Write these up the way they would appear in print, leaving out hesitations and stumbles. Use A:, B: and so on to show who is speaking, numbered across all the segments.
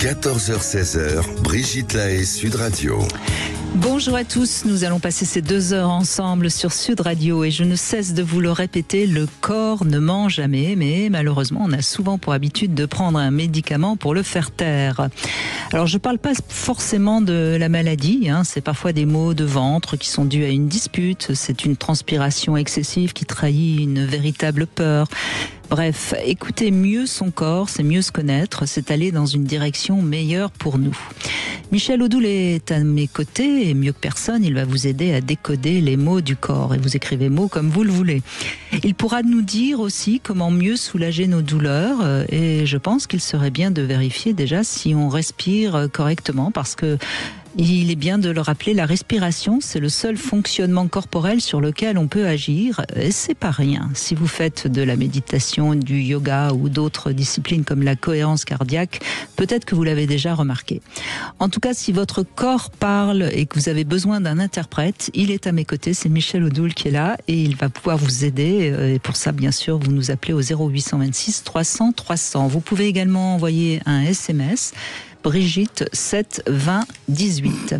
A: 14h-16h, Brigitte Lahaie, Sud Radio.
B: Bonjour à tous, nous allons passer ces 2 heures ensemble sur Sud Radio et je ne cesse de vous le répéter, le corps ne ment jamais, mais malheureusement on a souvent pour habitude de prendre un médicament pour le faire taire. Alors je ne parle pas forcément de la maladie, c'est parfois des maux de ventre qui sont dus à une dispute, c'est une transpiration excessive qui trahit une véritable peur. Bref, écouter mieux son corps, c'est mieux se connaître, c'est aller dans une direction meilleure pour nous. Michel Odoul est à mes côtés et mieux que personne, il va vous aider à décoder les mots du corps. Et vous écrivez mots comme vous le voulez. Il pourra nous dire aussi comment mieux soulager nos douleurs et je pense qu'il serait bien de vérifier déjà si on respire correctement parce que il est bien de le rappeler, la respiration, c'est le seul fonctionnement corporel sur lequel on peut agir. Et c'est pas rien. Si vous faites de la méditation, du yoga ou d'autres disciplines comme la cohérence cardiaque, peut-être que vous l'avez déjà remarqué. En tout cas, si votre corps parle et que vous avez besoin d'un interprète, il est à mes côtés. C'est Michel Odoul qui est là et il va pouvoir vous aider. Et pour ça, bien sûr, vous nous appelez au 0826 300 300. Vous pouvez également envoyer un SMS. Brigitte 7 20 18.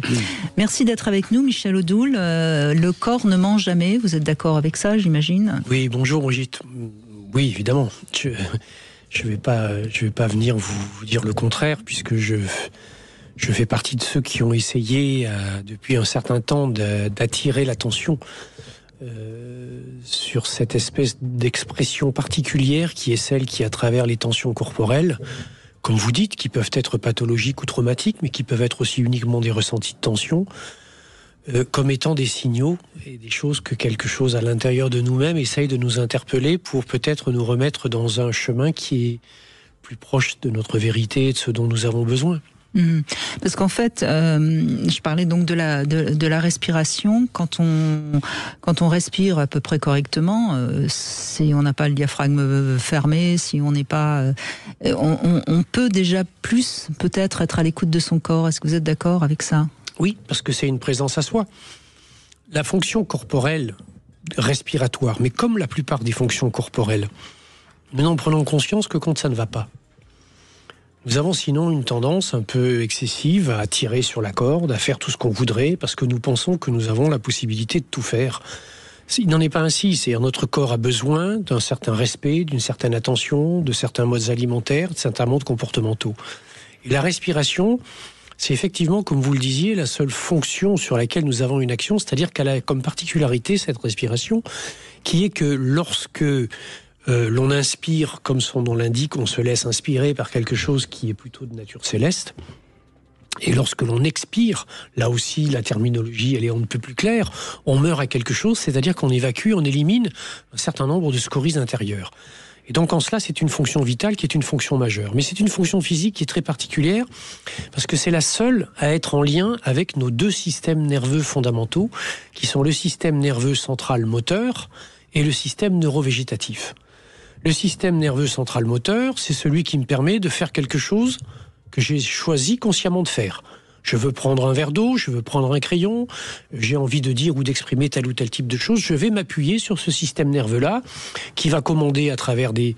B: Merci d'être avec nous, Michel Odoul. Le corps ne ment jamais. Vous êtes d'accord avec ça, j'imagine ?
C: Oui, bonjour Brigitte. Oui, évidemment. Je vais pas venir vous dire le contraire, puisque je fais partie de ceux qui ont essayé depuis un certain temps d'attirer l'attention sur cette espèce d'expression particulière qui est celle qui, à travers les tensions corporelles, comme vous dites, qui peuvent être pathologiques ou traumatiques, mais qui peuvent être aussi uniquement des ressentis de tension, comme étant des signaux et des choses que quelque chose à l'intérieur de nous-mêmes essaye de nous interpeller pour peut-être nous remettre dans un chemin qui est plus proche de notre vérité et de ce dont nous avons besoin.
B: Parce qu'en fait, je parlais donc de la respiration. Quand on respire à peu près correctement, si on n'a pas le diaphragme fermé, si on n'est pas, on peut déjà plus peut-être être à l'écoute de son corps. Est-ce que vous êtes d'accord avec ça ?
C: Oui, parce que c'est une présence à soi. La fonction corporelle respiratoire, mais comme la plupart des fonctions corporelles, nous n'en prenons conscience que quand ça ne va pas. Nous avons sinon une tendance un peu excessive à tirer sur la corde, à faire tout ce qu'on voudrait, parce que nous pensons que nous avons la possibilité de tout faire. Il n'en est pas ainsi, c'est-à-dire notre corps a besoin d'un certain respect, d'une certaine attention, de certains modes alimentaires, de certains modes comportementaux. Et la respiration, c'est effectivement, comme vous le disiez, la seule fonction sur laquelle nous avons une action, c'est-à-dire qu'elle a comme particularité, cette respiration, qui est que lorsque l'on inspire, comme son nom l'indique, on se laisse inspirer par quelque chose qui est plutôt de nature céleste. Et lorsque l'on expire, là aussi la terminologie elle est on ne peut plus claire, on meurt à quelque chose, c'est-à-dire qu'on évacue, on élimine un certain nombre de scories intérieures. Et donc en cela c'est une fonction vitale qui est une fonction majeure. Mais c'est une fonction physique qui est très particulière parce que c'est la seule à être en lien avec nos 2 systèmes nerveux fondamentaux qui sont le système nerveux central moteur et le système neurovégétatif. Le système nerveux central moteur, c'est celui qui me permet de faire quelque chose que j'ai choisi consciemment de faire. Je veux prendre un verre d'eau, je veux prendre un crayon, j'ai envie de dire ou d'exprimer tel ou tel type de choses, je vais m'appuyer sur ce système nerveux-là qui va commander à travers des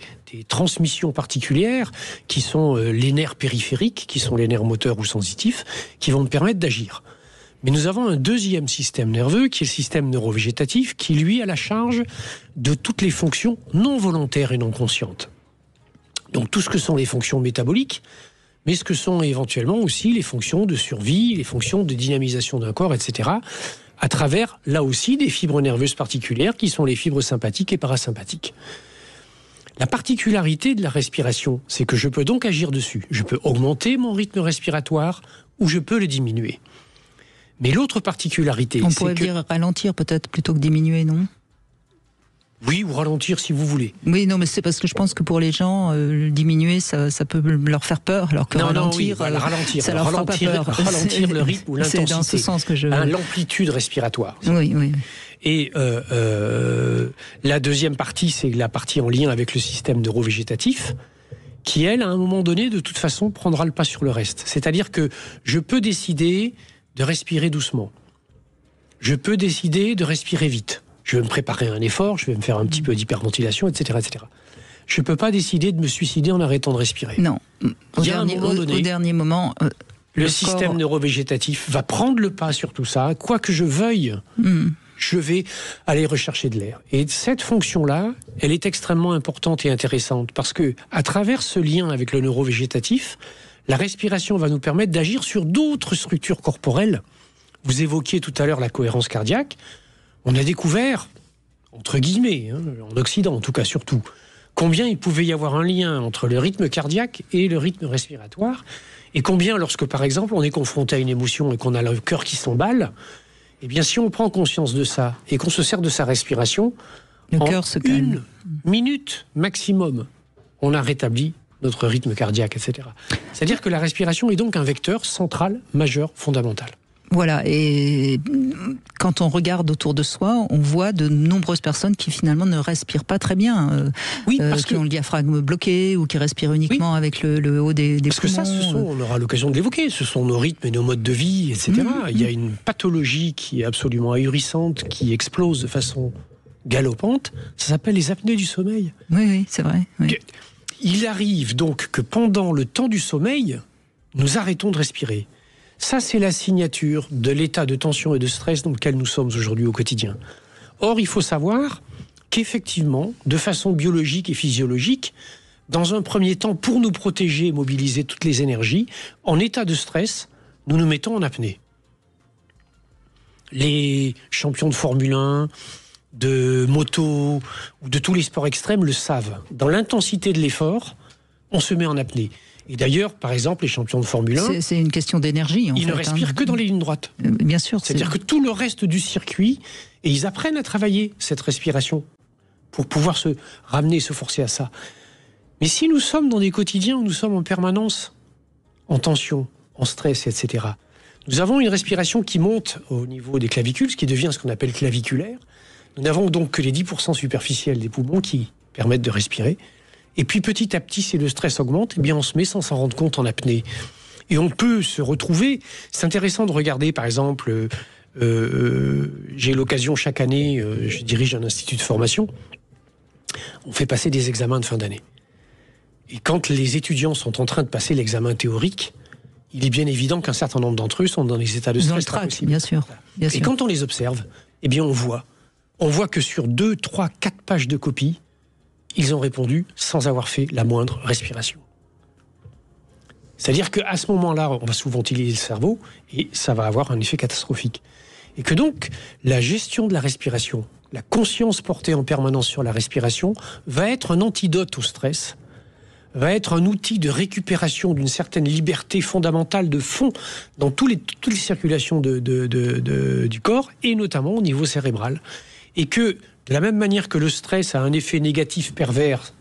C: transmissions particulières qui sont les nerfs périphériques, qui sont les nerfs moteurs ou sensitifs, qui vont me permettre d'agir. Mais nous avons un deuxième système nerveux, qui est le système neurovégétatif, qui lui a la charge de toutes les fonctions non volontaires et non conscientes. Donc tout ce que sont les fonctions métaboliques, mais ce que sont éventuellement aussi les fonctions de survie, les fonctions de dynamisation d'un corps, etc., à travers, là aussi, des fibres nerveuses particulières, qui sont les fibres sympathiques et parasympathiques. La particularité de la respiration, c'est que je peux donc agir dessus. Je peux augmenter mon rythme respiratoire ou je peux le diminuer. Mais l'autre particularité,
B: on pourrait dire ralentir peut-être plutôt que diminuer, non ?
C: Oui, ou ralentir si vous voulez.
B: Oui, non, mais c'est parce que je pense que pour les gens, diminuer, ça peut leur faire peur, alors que ralentir,
C: oui, ralentir,
B: ça leur fera pas peur.
C: Ralentir le rythme ou l'intensité.
B: C'est dans ce sens que je...
C: l'amplitude respiratoire.
B: Oui.
C: Et la deuxième partie, c'est la partie en lien avec le système neurovégétatif, qui, elle, à un moment donné, de toute façon, prendra le pas sur le reste. C'est-à-dire que je peux décider de respirer doucement. Je peux décider de respirer vite. Je vais me préparer à un effort, je vais me faire un petit peu d'hyperventilation, etc., etc. Je ne peux pas décider de me suicider en arrêtant de respirer.
B: Non. Au
C: Il y a un moment donné,
B: dernier moment,
C: le système neurovégétatif va prendre le pas sur tout ça. Quoi que je veuille, je vais aller rechercher de l'air. Et cette fonction-là, elle est extrêmement importante et intéressante parce que, à travers ce lien avec le neurovégétatif, la respiration va nous permettre d'agir sur d'autres structures corporelles. Vous évoquiez tout à l'heure la cohérence cardiaque. On a découvert, entre guillemets, en Occident en tout cas surtout, combien il pouvait y avoir un lien entre le rythme cardiaque et le rythme respiratoire, et combien, lorsque par exemple on est confronté à une émotion et qu'on a le cœur qui s'emballe, eh bien si on prend conscience de ça et qu'on se sert de sa respiration,
B: le cœur se calme.
C: 1 minute maximum, on a rétabli notre rythme cardiaque, etc. C'est-à-dire que la respiration est donc un vecteur central, majeur, fondamental.
B: Voilà, et quand on regarde autour de soi, on voit de nombreuses personnes qui finalement ne respirent pas très bien, qui ont le diaphragme bloqué ou qui respirent uniquement avec le haut des
C: Parce
B: poumons.
C: Que ça, on aura l'occasion de l'évoquer, ce sont nos rythmes et nos modes de vie, etc. Il y a une pathologie qui est absolument ahurissante, qui explose de façon galopante, ça s'appelle les apnées du sommeil.
B: Oui, c'est vrai. Oui.
C: Il arrive donc que pendant le temps du sommeil, nous arrêtons de respirer. Ça, c'est la signature de l'état de tension et de stress dans lequel nous sommes aujourd'hui au quotidien. Or, il faut savoir qu'effectivement, de façon biologique et physiologique, dans un premier temps, pour nous protéger et mobiliser toutes les énergies, en état de stress, nous nous mettons en apnée. Les champions de Formule 1, de moto ou de tous les sports extrêmes le savent. Dans l'intensité de l'effort, on se met en apnée. Et d'ailleurs, par exemple, les champions de Formule 1...
B: C'est une question d'énergie,
C: Ils ne respirent que dans les lignes droites.
B: Bien sûr.
C: C'est-à-dire que tout le reste du circuit, et ils apprennent à travailler cette respiration pour pouvoir se ramener, se forcer à ça. Mais si nous sommes dans des quotidiens où nous sommes en permanence en tension, en stress, etc., nous avons une respiration qui monte au niveau des clavicules, ce qui devient ce qu'on appelle claviculaire. Nous n'avons donc que les 10% superficiels des poumons qui permettent de respirer. Et puis petit à petit, si le stress augmente, eh bien on se met sans s'en rendre compte en apnée. Et on peut se retrouver... C'est intéressant de regarder, par exemple, j'ai l'occasion chaque année, je dirige un institut de formation, on fait passer des examens de fin d'année. Et quand les étudiants sont en train de passer l'examen théorique, il est bien évident qu'un certain nombre d'entre eux sont dans des états de stress.
B: Dans le trac, bien sûr.
C: Et quand on les observe, eh bien on voit que sur 2, 3, 4 pages de copie, ils ont répondu sans avoir fait la moindre respiration. C'est-à-dire qu'à ce moment-là, on va souvent utiliser le cerveau et ça va avoir un effet catastrophique. Et que donc, la gestion de la respiration, la conscience portée en permanence sur la respiration, va être un antidote au stress, va être un outil de récupération d'une certaine liberté fondamentale de fond dans toutes les circulations du corps et notamment au niveau cérébral. Et que, de la même manière que le stress a un effet négatif pervers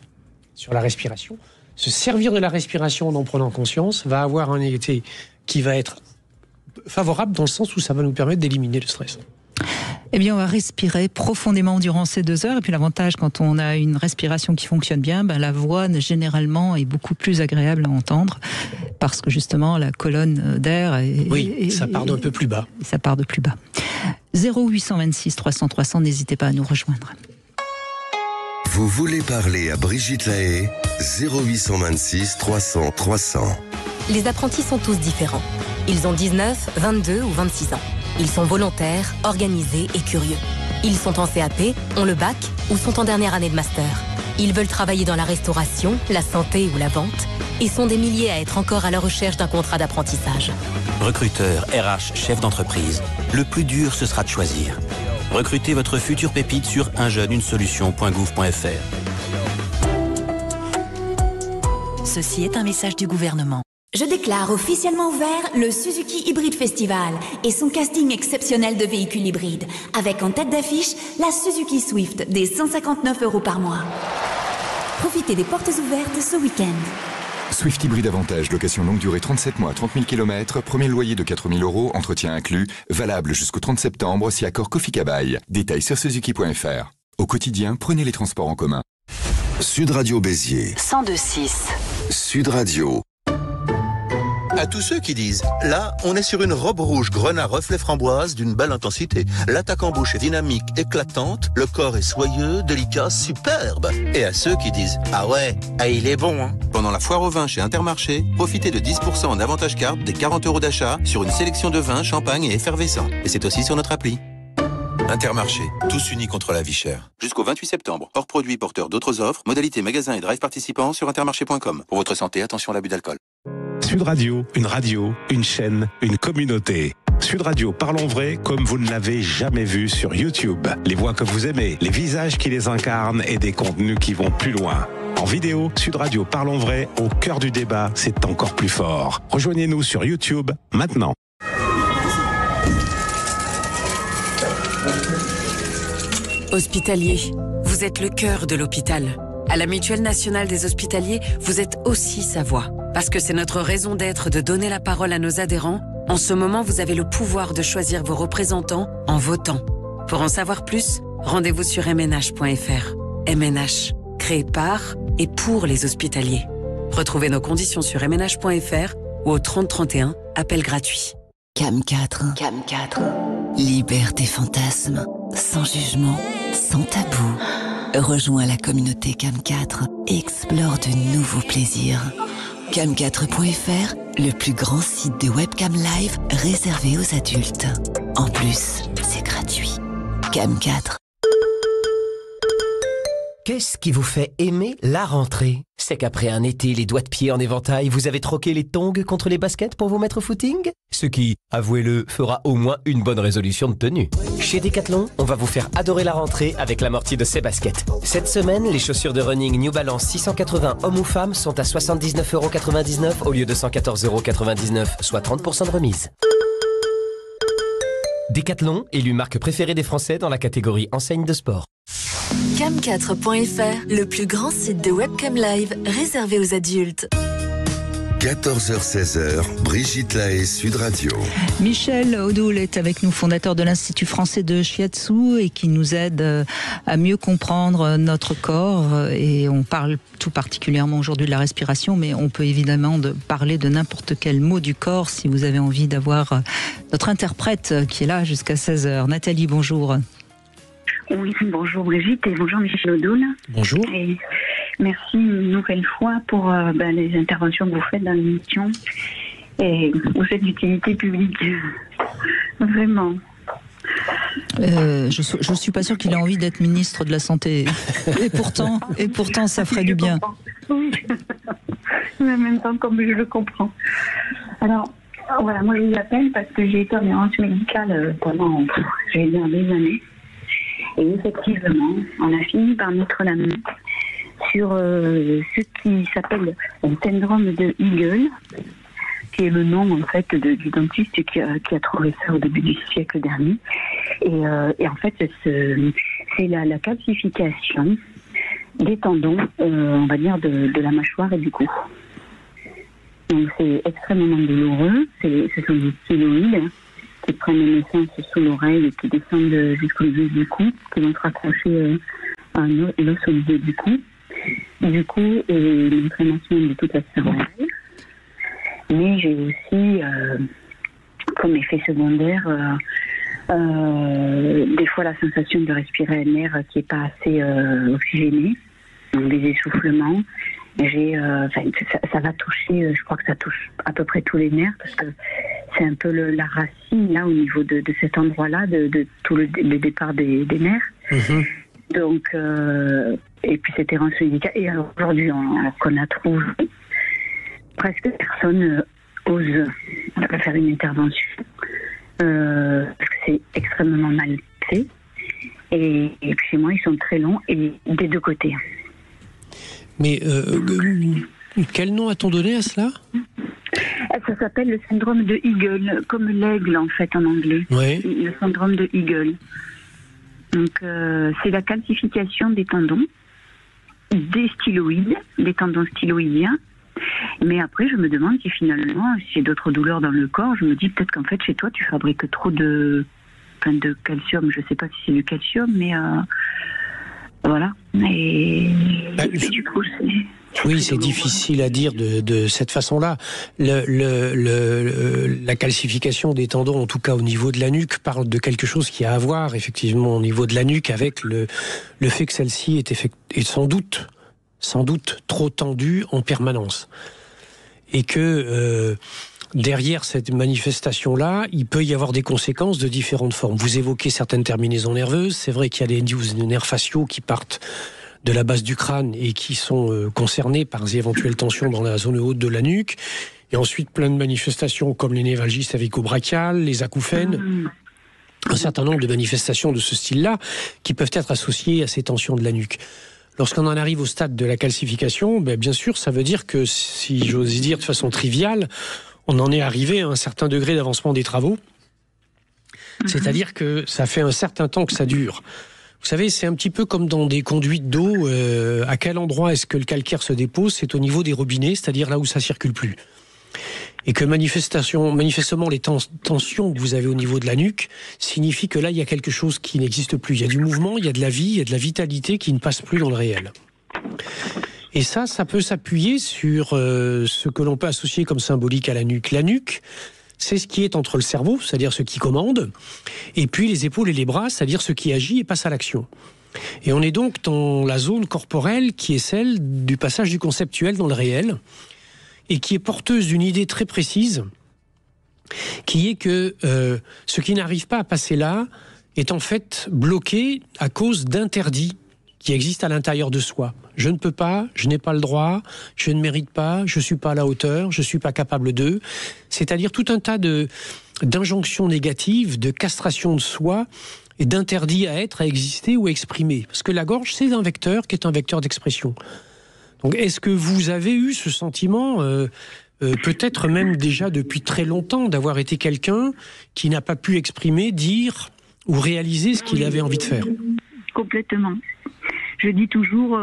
C: sur la respiration, se servir de la respiration en prenant conscience va avoir un effet qui va être favorable dans le sens où ça va nous permettre d'éliminer le stress.
B: Eh bien, on va respirer profondément durant ces 2 heures. Et puis l'avantage, quand on a une respiration qui fonctionne bien, la voix, généralement, est beaucoup plus agréable à entendre. Parce que, justement, la colonne d'air...
C: ça part d'un peu plus bas.
B: Ça part de plus bas. 0826 300 300, n'hésitez pas à nous rejoindre.
A: Vous voulez parler à Brigitte Lahaie, 0826 300 300.
D: Les apprentis sont tous différents. Ils ont 19, 22 ou 26 ans. Ils sont volontaires, organisés et curieux. Ils sont en CAP, ont le bac ou sont en dernière année de master. Ils veulent travailler dans la restauration, la santé ou la vente et sont des milliers à être encore à la recherche d'un contrat d'apprentissage.
E: Recruteurs, RH, chefs d'entreprise, le plus dur ce sera de choisir. Recrutez votre future pépite sur unjeuneunesolution.gouv.fr.
F: Ceci est un message du gouvernement.
G: Je déclare officiellement ouvert le Suzuki Hybrid Festival et son casting exceptionnel de véhicules hybrides, avec en tête d'affiche la Suzuki Swift des 159 € par mois. Profitez des portes ouvertes ce week-end.
H: Swift Hybrid Avantage, location longue durée 37 mois, 30 000 km, premier loyer de 4 000 €, entretien inclus, valable jusqu'au 30 septembre si accord Kofi Kabaï. Détails sur suzuki.fr. Au quotidien, prenez les transports en commun.
A: Sud Radio Béziers.
F: 102.6.
A: Sud Radio.
I: À tous ceux qui disent, là, on est sur une robe rouge grenat reflet framboise d'une belle intensité. L'attaque en bouche est dynamique, éclatante, le corps est soyeux, délicat, superbe. Et à ceux qui disent, ah ouais, il est bon, hein. Pendant la foire au vin chez Intermarché, profitez de 10% en avantage carte des 40 € d'achat sur une sélection de vins, champagne et effervescents. Et c'est aussi sur notre appli. Intermarché, tous unis contre la vie chère. Jusqu'au 28 septembre, hors produits porteurs d'autres offres, modalités magasins et drive participants sur intermarché.com. Pour votre santé, attention à l'abus d'alcool.
J: Sud Radio, une chaîne, une communauté. Sud Radio, parlons vrai comme vous ne l'avez jamais vu sur YouTube. Les voix que vous aimez, les visages qui les incarnent et des contenus qui vont plus loin. En vidéo, Sud Radio, parlons vrai, au cœur du débat, c'est encore plus fort. Rejoignez-nous sur YouTube, maintenant.
K: Hospitalier, vous êtes le cœur de l'hôpital. À la Mutuelle nationale des hospitaliers, vous êtes aussi sa voix. Parce que c'est notre raison d'être de donner la parole à nos adhérents, en ce moment, vous avez le pouvoir de choisir vos représentants en votant. Pour en savoir plus, rendez-vous sur mnh.fr. MNH, créé par et pour les hospitaliers. Retrouvez nos conditions sur mnh.fr ou au 3031, appel gratuit.
L: CAM 4. Libère tes fantasmes, sans jugement, sans tabou. Rejoins la communauté CAM 4 et explore de nouveaux plaisirs. Cam4.fr, le plus grand site de webcam live réservé aux adultes. En plus, c'est gratuit. CAM 4.
M: Qu'est-ce qui vous fait aimer la rentrée? C'est qu'après un été les doigts de pied en éventail, vous avez troqué les tongs contre les baskets pour vous mettre au footing? Ce qui, avouez-le, fera au moins une bonne résolution de tenue. Chez Decathlon, on va vous faire adorer la rentrée avec l'amorti de ces baskets. Cette semaine, les chaussures de running New Balance 680 hommes ou femmes sont à 79,99 € au lieu de 114,99 €, soit 30% de remise. Decathlon, élu marque préférée des Français dans la catégorie enseigne de sport.
N: Cam4.fr, le plus grand site de webcam live réservé aux adultes.
A: 14h-16h, Brigitte Lahaie, Sud Radio.
B: Michel Odoul est avec nous, fondateur de l'Institut français de Shiatsu et qui nous aide à mieux comprendre notre corps. Et on parle tout particulièrement aujourd'hui de la respiration, mais on peut évidemment parler de n'importe quel mot du corps si vous avez envie d'avoir notre interprète qui est là jusqu'à 16h. Nathalie, bonjour.
O: Oui, bonjour Brigitte et bonjour Michel Odoul.
C: Bonjour.
O: Et merci une nouvelle fois pour les interventions que vous faites dans l'émission. Et vous faites d'utilité publique. Vraiment.
B: Je suis pas sûre qu'il ait envie d'être ministre de la Santé. Et pourtant, ça ferait du bien.
O: Oui. Mais en même temps, comme je le comprends. Alors, voilà, moi je vous appelle parce que j'ai été en errance médicale pendant, j'ai des années. Et effectivement, on a fini par mettre la main sur ce qui s'appelle un syndrome de Hegel, qui est le nom en fait du dentiste qui a trouvé ça au début du siècle dernier. Et en fait, c'est la calcification des tendons, on va dire, de la mâchoire et du cou. Donc c'est extrêmement douloureux, ce sont des styloïdes qui prennent naissance sous l'oreille et qui descendent jusqu'au milieu du cou, qui vont se raccrocher à l'os au milieu du cou. Du coup, une inflammation de toute la cervelle. Mais j'ai aussi, comme effet secondaire, des fois la sensation de respirer un air qui n'est pas assez oxygéné, donc des essoufflements. Ça va toucher, je crois que ça touche à peu près tous les nerfs, parce que c'est un peu la racine, là, au niveau de cet endroit-là, de tout le départ des nerfs. Mm-hmm. Donc, et puis cette errance médicale. Et alors aujourd'hui, alors qu'on a trouvé, presque personne ose faire une intervention, parce que c'est extrêmement mal fait. Et puis chez moi, ils sont très longs, et des deux côtés.
C: Mais quel nom a-t-on donné à cela ?
O: Ça s'appelle le syndrome de Hegel, comme l'aigle en fait en anglais.
C: Oui.
O: Le syndrome de Hegel. Donc c'est la calcification des tendons, des styloïdes, des tendons styloïdiens. Mais après je me demande si finalement, si j'ai d'autres douleurs dans le corps, je me dis peut-être qu'en fait chez toi tu fabriques trop de calcium. Je ne sais pas si c'est du calcium, mais voilà. Et du coup,
C: Oui, c'est difficile à dire de cette façon-là. La calcification des tendons, en tout cas au niveau de la nuque, parle de quelque chose qui a à voir effectivement au niveau de la nuque avec le fait que celle-ci est sans doute trop tendue en permanence. Et que derrière cette manifestation-là, il peut y avoir des conséquences de différentes formes. Vous évoquez certaines terminaisons nerveuses. C'est vrai qu'il y a des nerfs faciaux qui partent de la base du crâne et qui sont concernés par des éventuelles tensions dans la zone haute de la nuque. Et ensuite, plein de manifestations comme les névralgies cervico-brachiales, les acouphènes, un certain nombre de manifestations de ce style-là qui peuvent être associées à ces tensions de la nuque. Lorsqu'on en arrive au stade de la calcification, bien sûr, ça veut dire que, si j'ose dire de façon triviale, on en est arrivé à un certain degré d'avancement des travaux. C'est-à-dire que ça fait un certain temps que ça dure. Vous savez, c'est un petit peu comme dans des conduites d'eau. À quel endroit est-ce que le calcaire se dépose ? C'est au niveau des robinets, c'est-à-dire là où ça circule plus. Et que manifestement, les tensions que vous avez au niveau de la nuque signifient que là, il y a quelque chose qui n'existe plus. Il y a du mouvement, il y a de la vie, il y a de la vitalité qui ne passe plus dans le réel. Et ça peut s'appuyer sur ce que l'on peut associer comme symbolique à la nuque. La nuque, c'est ce qui est entre le cerveau, c'est-à-dire ce qui commande, et puis les épaules et les bras, c'est-à-dire ce qui agit et passe à l'action. Et on est donc dans la zone corporelle qui est celle du passage du conceptuel dans le réel, et qui est porteuse d'une idée très précise, qui est que ce qui n'arrive pas à passer là est en fait bloqué à cause d'interdits qui existent à l'intérieur de soi. Je ne peux pas, je n'ai pas le droit, je ne mérite pas, je ne suis pas à la hauteur, je ne suis pas capable de. C'est-à-dire tout un tas d'injonctions négatives, de castration de soi et d'interdits à être, à exister ou à exprimer. Parce que la gorge, c'est un vecteur qui est un vecteur d'expression. Donc, est-ce que vous avez eu ce sentiment, peut-être même déjà depuis très longtemps, d'avoir été quelqu'un qui n'a pas pu exprimer, dire ou réaliser ce qu'il avait envie de faire ?
O: Complètement. Je dis toujours,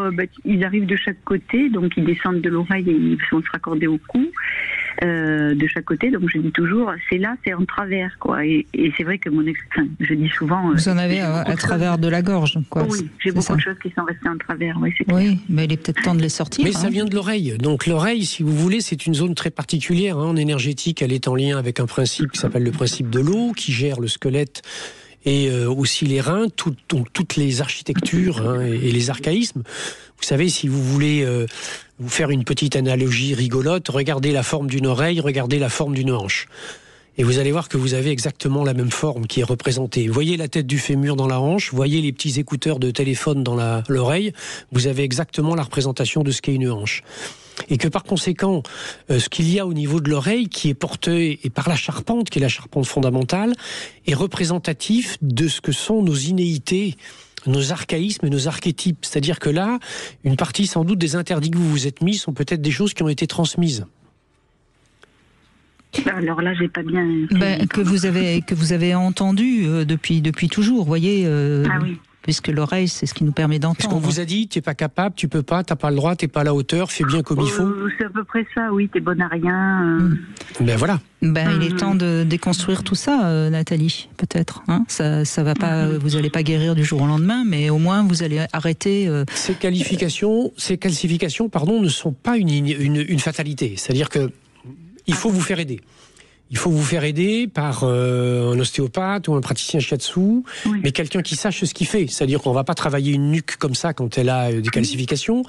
O: ils arrivent de chaque côté, donc ils descendent de l'oreille et ils vont se raccorder au cou, de chaque côté. Donc je dis toujours, c'est en travers, quoi. Et c'est vrai que je dis souvent...
B: Vous en avez à travers de la gorge, quoi.
O: Oui, j'ai beaucoup de choses qui sont restées en travers, oui, c'est
B: clair. Oui, mais il est peut-être temps de les sortir.
C: Mais ça vient de l'oreille. Donc l'oreille, si vous voulez, c'est une zone très particulière. En énergétique, elle est en lien avec un principe qui s'appelle le principe de l'eau, qui gère le squelette et aussi les reins, toutes les architectures et les archaïsmes. Vous savez, si vous voulez vous faire une petite analogie rigolote, regardez la forme d'une oreille, regardez la forme d'une hanche. Et vous allez voir que vous avez exactement la même forme qui est représentée. Voyez la tête du fémur dans la hanche, voyez les petits écouteurs de téléphone dans l'oreille, vous avez exactement la représentation de ce qu'est une hanche. Et que par conséquent, ce qu'il y a au niveau de l'oreille, qui est porté et par la charpente, qui est la charpente fondamentale, est représentatif de ce que sont nos innéités, nos archaïsmes et nos archétypes. C'est-à-dire que là, une partie sans doute des interdits que vous vous êtes mis sont peut-être des choses qui ont été transmises.
O: Alors là, j'ai pas bien...
B: que vous avez entendu depuis toujours, voyez.
O: Ah oui.
B: Puisque l'oreille, c'est ce qui nous permet d'entendre.
C: Est-ce qu'on vous a dit, tu n'es pas capable, tu peux pas, tu n'as pas le droit, tu n'es pas à la hauteur, fais bien comme il faut ?
O: C'est à peu près ça, oui, t'es bonne à rien.
C: Ben voilà.
B: Il est temps de déconstruire tout ça, Nathalie, peut-être. Ça va pas, vous n'allez pas guérir du jour au lendemain, mais au moins vous allez arrêter...
C: Ces calcifications, ne sont pas une fatalité. C'est-à-dire que il faut vous faire aider. Il faut vous faire aider par un ostéopathe ou un praticien shiatsu, mais quelqu'un qui sache ce qu'il fait. C'est-à-dire qu'on ne va pas travailler une nuque comme ça quand elle a des calcifications.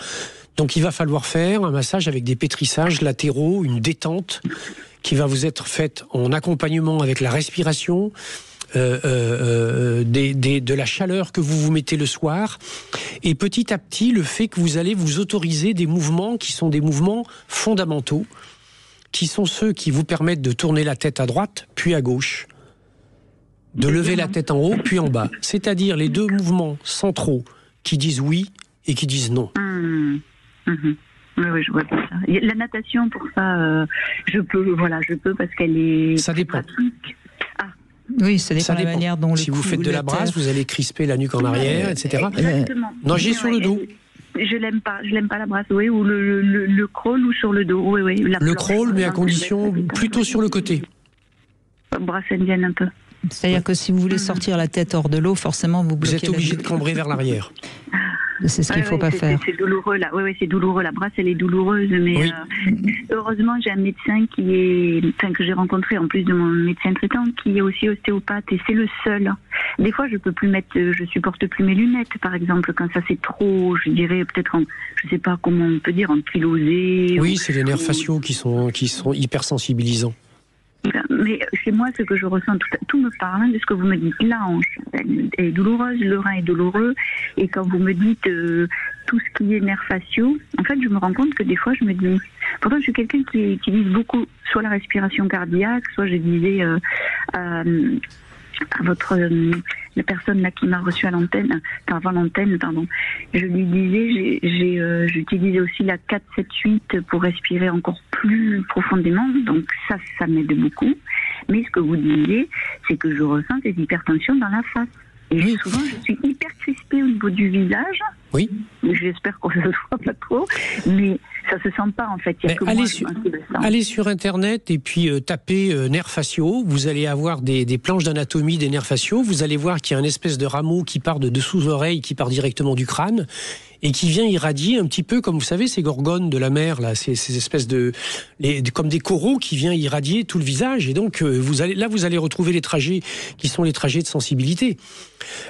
C: Donc il va falloir faire un massage avec des pétrissages latéraux, une détente qui va vous être faite en accompagnement avec la respiration, de la chaleur que vous vous mettez le soir, et petit à petit le fait que vous allez vous autoriser des mouvements qui sont des mouvements fondamentaux, qui sont ceux qui vous permettent de tourner la tête à droite, puis à gauche, de lever la tête en haut, puis en bas. C'est-à-dire les deux mouvements centraux qui disent oui et qui disent non.
O: Oui, je vois pas ça. La natation, pour ça, je peux parce qu'elle est...
C: Ça dépend.
O: Pratique.
B: Oui, ça dépend de la manière dont
C: si vous faites de la brasse, vous allez crisper la nuque en arrière, etc.
O: Exactement.
C: Nagez sur le dos.
O: Je l'aime pas la brasse, oui, ou le crawl ou sur le dos, oui.
C: Le crawl, mais à condition plutôt sur le côté.
O: Brasse indienne un peu.
B: C'est-à-dire que si vous voulez sortir la tête hors de l'eau, forcément vous bloquez.
C: Vous êtes obligé de cambrer vers l'arrière.
B: C'est ce qu'il ne faut pas faire.
O: C'est douloureux, là. Oui, c'est douloureux. La brasse, elle est douloureuse. Mais heureusement, j'ai un médecin que j'ai rencontré, en plus de mon médecin traitant, qui est aussi ostéopathe. Et c'est le seul. Des fois, je supporte plus mes lunettes, par exemple, quand ça c'est trop, je dirais, peut-être, je sais pas comment on peut dire, ankylosé.
C: Oui, c'est les nerfs faciaux qui sont hypersensibilisants.
O: Mais chez moi, ce que je ressens, tout me parle de ce que vous me dites. La hanche elle est douloureuse, le rein est douloureux. Et quand vous me dites tout ce qui est nerfs faciaux, en fait, je me rends compte que des fois, je me dis... Pourtant, je suis quelqu'un qui utilise beaucoup, soit la respiration cardiaque, soit je disais... à la personne là qui m'a reçu à l'antenne, avant l'antenne, pardon, je lui disais, j'utilisais aussi la 4-7-8 pour respirer encore plus profondément, donc ça m'aide beaucoup. Mais ce que vous disiez, c'est que je ressens des hypertensions dans la face. Et souvent, je suis hyper crispée au niveau du visage.
C: Oui.
O: J'espère qu'on ne se voit pas trop, mais ça se sent pas en fait. Il y a que
C: allez sur Internet et puis tapez nerfs faciaux. Vous allez avoir des planches d'anatomie des nerfs faciaux. Vous allez voir qu'il y a une espèce de rameau qui part de dessous l'oreille, qui part directement du crâne et qui vient irradier un petit peu, comme vous savez, ces gorgones de la mer, là, ces espèces comme des coraux qui viennent irradier tout le visage. Et donc, vous allez retrouver les trajets qui sont les trajets de sensibilité.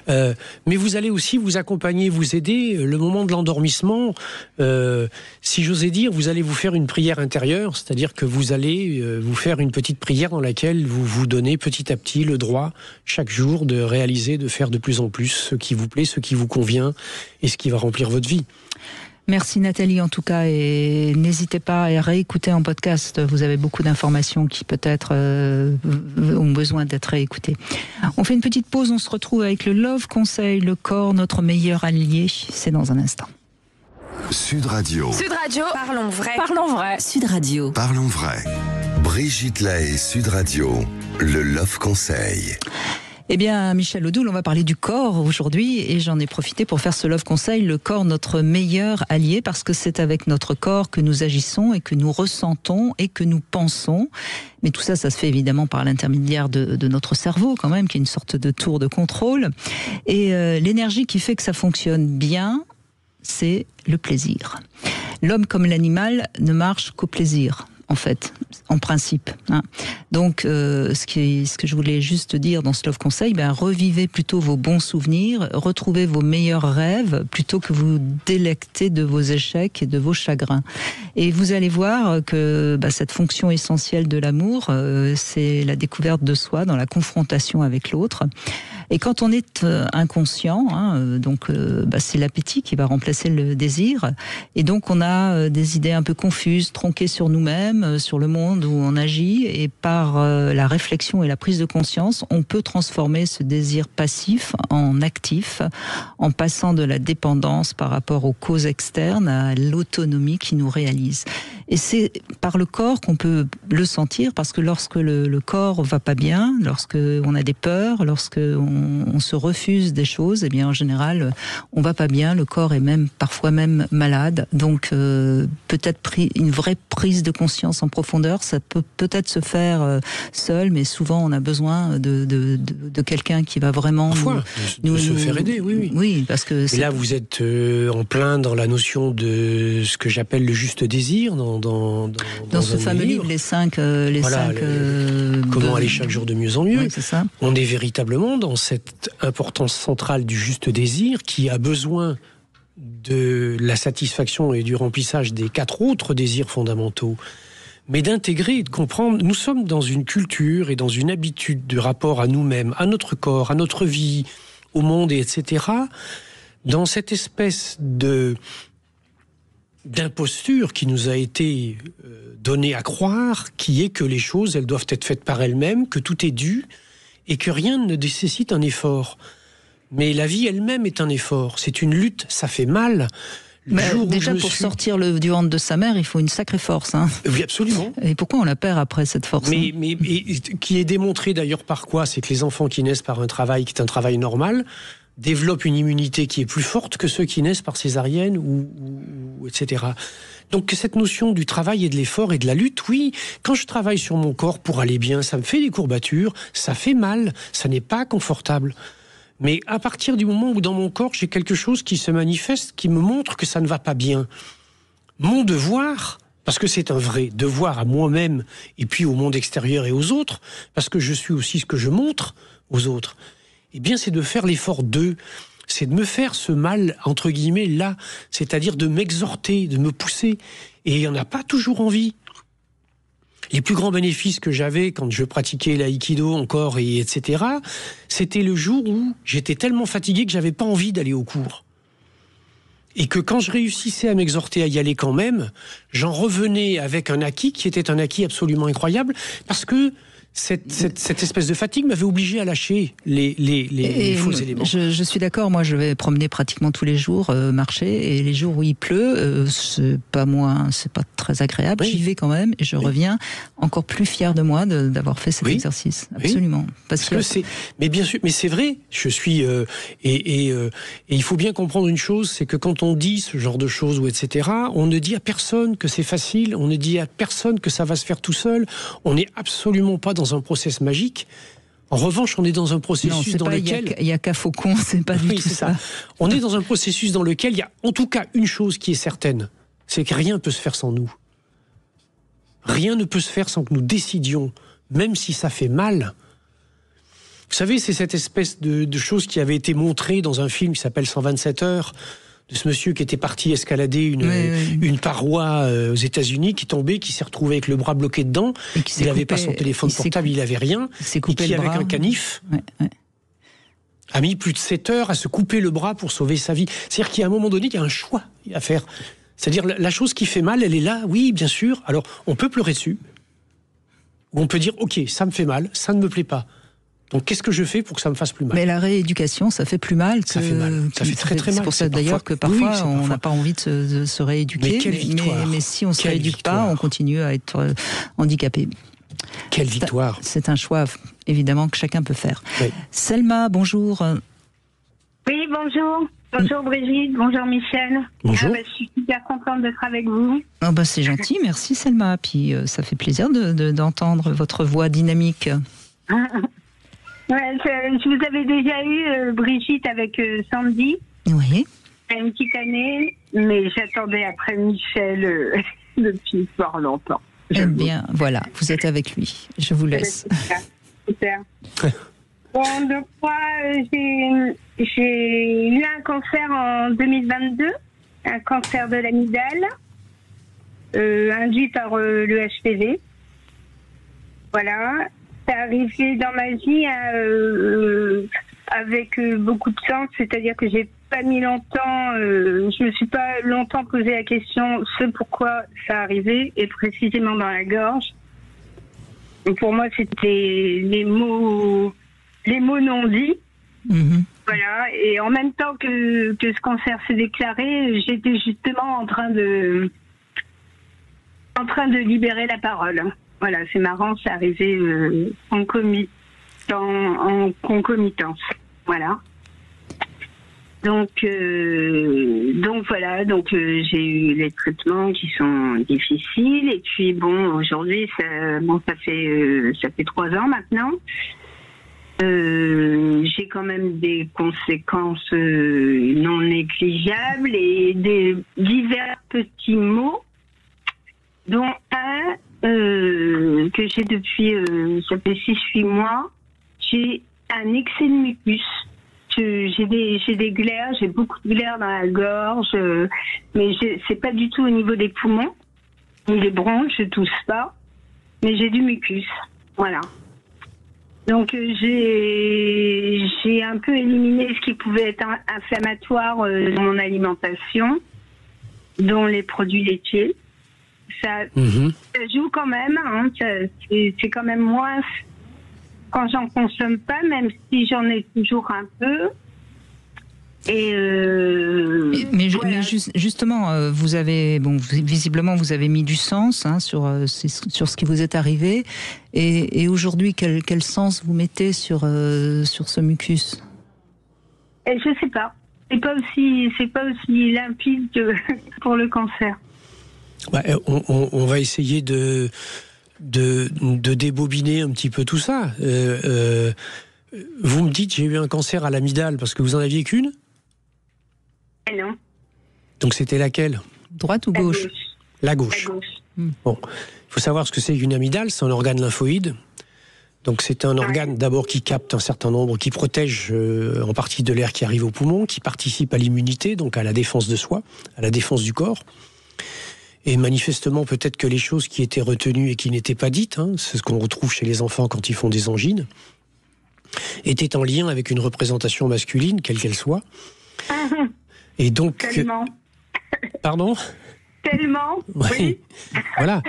C: Mais vous allez aussi vous accompagner, vous aider. Le moment de l'endormissement, si j'osais dire, vous allez vous faire une prière intérieure, c'est-à-dire que vous allez vous faire une petite prière dans laquelle vous vous donnez petit à petit le droit, chaque jour, de réaliser, de faire de plus en plus ce qui vous plaît, ce qui vous convient et ce qui va remplir votre vie.
B: Merci Nathalie en tout cas, et n'hésitez pas à réécouter en podcast, vous avez beaucoup d'informations qui peut-être ont besoin d'être réécoutées. On fait une petite pause, on se retrouve avec le Love Conseil, le corps, notre meilleur allié, c'est dans un instant.
A: Sud Radio.
P: Sud Radio, parlons vrai.
F: Parlons vrai. Sud Radio.
A: Parlons vrai. Brigitte Lahaie, Sud Radio, le Love Conseil.
B: Eh bien, Michel Odoul, on va parler du corps aujourd'hui et j'en ai profité pour faire ce Love Conseil, le corps, notre meilleur allié, parce que c'est avec notre corps que nous agissons et que nous ressentons et que nous pensons. Mais tout ça, ça se fait évidemment par l'intermédiaire de notre cerveau quand même, qui est une sorte de tour de contrôle. Et l'énergie qui fait que ça fonctionne bien, c'est le plaisir. L'homme comme l'animal ne marche qu'au plaisir. En fait, en principe. Hein. Donc, ce que je voulais juste dire dans ce Love Conseil, revivez plutôt vos bons souvenirs, retrouvez vos meilleurs rêves, plutôt que vous délecter de vos échecs et de vos chagrins. Et vous allez voir que cette fonction essentielle de l'amour, c'est la découverte de soi dans la confrontation avec l'autre. Et quand on est inconscient, c'est l'appétit qui va remplacer le désir. Et donc, on a des idées un peu confuses, tronquées sur nous-mêmes, sur le monde où on agit. Et par la réflexion et la prise de conscience, on peut transformer ce désir passif en actif, en passant de la dépendance par rapport aux causes externes à l'autonomie qui nous réalise. Et c'est par le corps qu'on peut le sentir, parce que lorsque le corps va pas bien, lorsque on a des peurs, lorsque on se refuse des choses, eh bien en général on va pas bien, le corps est parfois même malade. Donc peut-être une vraie prise de conscience en profondeur, ça peut peut-être se faire seul, mais souvent on a besoin de quelqu'un qui va vraiment
C: nous se faire aider.
B: Oui, parce que
C: là vous êtes en plein dans la notion de ce que j'appelle le juste désir dans
B: ce fameux livre, les cinq
C: comment aller chaque jour de mieux en mieux.
B: Oui, c'est ça.
C: On est véritablement dans cette importance centrale du juste désir qui a besoin de la satisfaction et du remplissage des 4 autres désirs fondamentaux, mais d'intégrer et de comprendre. Nous sommes dans une culture et dans une habitude de rapport à nous-mêmes, à notre corps, à notre vie, au monde, etc., dans cette espèce d'imposture qui nous a été donnée à croire, qui est que les choses, elles doivent être faites par elles-mêmes, que tout est dû, et que rien ne nécessite un effort. Mais la vie elle-même est un effort, c'est une lutte, ça fait mal.
B: Déjà, pour sortir du ventre de sa mère, il faut une sacrée force. Hein.
C: Oui, absolument.
B: Et pourquoi on la perd après, cette force?
C: Mais qui est démontré d'ailleurs par quoi? C'est que les enfants qui naissent par un travail qui est un travail normal développent une immunité qui est plus forte que ceux qui naissent par césarienne ou etc. Donc cette notion du travail et de l'effort et de la lutte, oui, quand je travaille sur mon corps pour aller bien, ça me fait des courbatures, ça fait mal, ça n'est pas confortable. Mais à partir du moment où dans mon corps, j'ai quelque chose qui se manifeste, qui me montre que ça ne va pas bien, mon devoir, parce que c'est un vrai devoir à moi-même et puis au monde extérieur et aux autres, parce que je suis aussi ce que je montre aux autres, eh bien c'est de faire l'effort d'eux. C'est de me faire ce mal, entre guillemets, là, c'est-à-dire de m'exhorter, de me pousser. Et on n'a pas toujours envie. Les plus grands bénéfices que j'avais quand je pratiquais l'aïkido encore, et etc., c'était le jour où j'étais tellement fatigué que j'avais pas envie d'aller au cours. Et que quand je réussissais à m'exhorter à y aller quand même, j'en revenais avec un acquis qui était un acquis absolument incroyable, parce que cette espèce de fatigue m'avait obligé à lâcher les faux éléments.
B: Je suis d'accord, moi je vais promener pratiquement tous les jours, marcher, et les jours où il pleut, c'est pas très agréable, j'y vais quand même, et je reviens encore plus fier de moi d'avoir fait cet exercice, absolument. Parce que
C: mais bien sûr, mais c'est vrai, je suis... et il faut bien comprendre une chose, c'est que quand on dit ce genre de choses, ou etc., on ne dit à personne que c'est facile, on ne dit à personne que ça va se faire tout seul, on n'est absolument pas dans un process magique. En revanche, on est dans un processus dans lequel...
B: Il y a qu'à Faucon, c'est pas du tout ça.
C: On est dans un processus dans lequel il y a en tout cas une chose qui est certaine, c'est que rien ne peut se faire sans nous. Rien ne peut se faire sans que nous décidions, même si ça fait mal. Vous savez, c'est cette espèce de chose qui avait été montrée dans un film qui s'appelle 127 heures, de ce monsieur qui était parti escalader une paroi aux États-Unis, qui tombait, qui s'est retrouvé avec le bras bloqué dedans. Il n'avait pas son téléphone portable, il n'avait rien. Et qui, avec un canif, a mis plus de 7 heures à se couper le bras pour sauver sa vie. C'est-à-dire qu'à un moment donné, il y a un choix à faire. C'est-à-dire la chose qui fait mal, elle est là, oui, bien sûr. Alors, on peut pleurer dessus. Ou on peut dire, ok, ça me fait mal, ça ne me plaît pas. Donc, qu'est-ce que je fais pour que ça me fasse plus mal ?
B: Mais la rééducation, ça fait plus mal.
C: Ça fait mal. Ça fait très très mal.
B: C'est pour ça d'ailleurs que parfois, on n'a pas envie de se rééduquer.
C: Mais quelle victoire !
B: Mais si on ne se rééduque pas, on continue à être handicapé.
C: Quelle victoire !
B: C'est un choix, évidemment, que chacun peut faire.
C: Oui.
B: Selma, bonjour.
P: Oui, bonjour. Bonjour Brigitte, bonjour Michel.
C: Bonjour.
P: Je suis super contente d'être avec vous.
B: C'est gentil, merci Selma. Puis ça fait plaisir d'entendre votre voix dynamique.
P: Je vous avais déjà eu, Brigitte, avec Sandy.
B: Oui.
P: Il y a une petite année, mais j'attendais après Michel depuis fort longtemps.
B: Eh bien, voilà, vous êtes avec lui. Je vous laisse.
P: Super. Bon, donc moi, j'ai eu un cancer en 2022, un cancer de l'amygdale, induit par le HPV. Voilà. C'est arrivé dans ma vie avec beaucoup de sens, c'est-à-dire que j'ai pas mis longtemps, je me suis pas longtemps posé la question ce pourquoi ça arrivait, et précisément dans la gorge. Et pour moi, c'était les mots non dits.
B: Mm-hmm.
P: Voilà. Et en même temps que ce cancer s'est déclaré, j'étais justement en train de libérer la parole. Voilà, c'est marrant, c'est arrivé en concomitance. Voilà. Donc voilà, j'ai eu les traitements qui sont difficiles, et puis bon, aujourd'hui, ça fait 3 ans maintenant. J'ai quand même des conséquences non négligeables et des divers petits maux, dont un que j'ai depuis ça fait 6-8 mois. J'ai un excès de mucus. J'ai des glaires, j'ai beaucoup de glaires dans la gorge, mais c'est pas du tout au niveau des poumons ni des bronches, je tousse pas, mais j'ai du mucus. Voilà. Donc j'ai un peu éliminé ce qui pouvait être inflammatoire dans mon alimentation, dont les produits laitiers. Ça joue quand même, hein, c'est quand même moins quand j'en consomme pas, même si j'en ai toujours un peu.
B: Mais justement, vous avez, visiblement, vous avez mis du sens sur ce qui vous est arrivé. Et aujourd'hui, quel sens vous mettez sur ce mucus ?
P: Je sais pas. C'est pas aussi limpide que pour le cancer.
C: On va essayer de débobiner un petit peu tout ça. Vous me dites, j'ai eu un cancer à l'amygdale parce que vous en aviez qu'une ?
P: Non.
C: Donc c'était laquelle ?
B: Droite ou gauche ?
C: La gauche.
P: La gauche.
C: Bon, il faut savoir ce que c'est qu'une amygdale, c'est un organe lymphoïde. Donc c'est un organe d'abord qui capte un certain nombre, qui protège en partie de l'air qui arrive au poumon, qui participe à l'immunité, donc à la défense de soi, à la défense du corps. Et manifestement, peut-être que les choses qui étaient retenues et qui n'étaient pas dites, c'est ce qu'on retrouve chez les enfants quand ils font des angines, étaient en lien avec une représentation masculine, quelle qu'elle soit. Et donc...
P: Tellement.
C: Pardon ?
P: Tellement.
C: Oui. Voilà.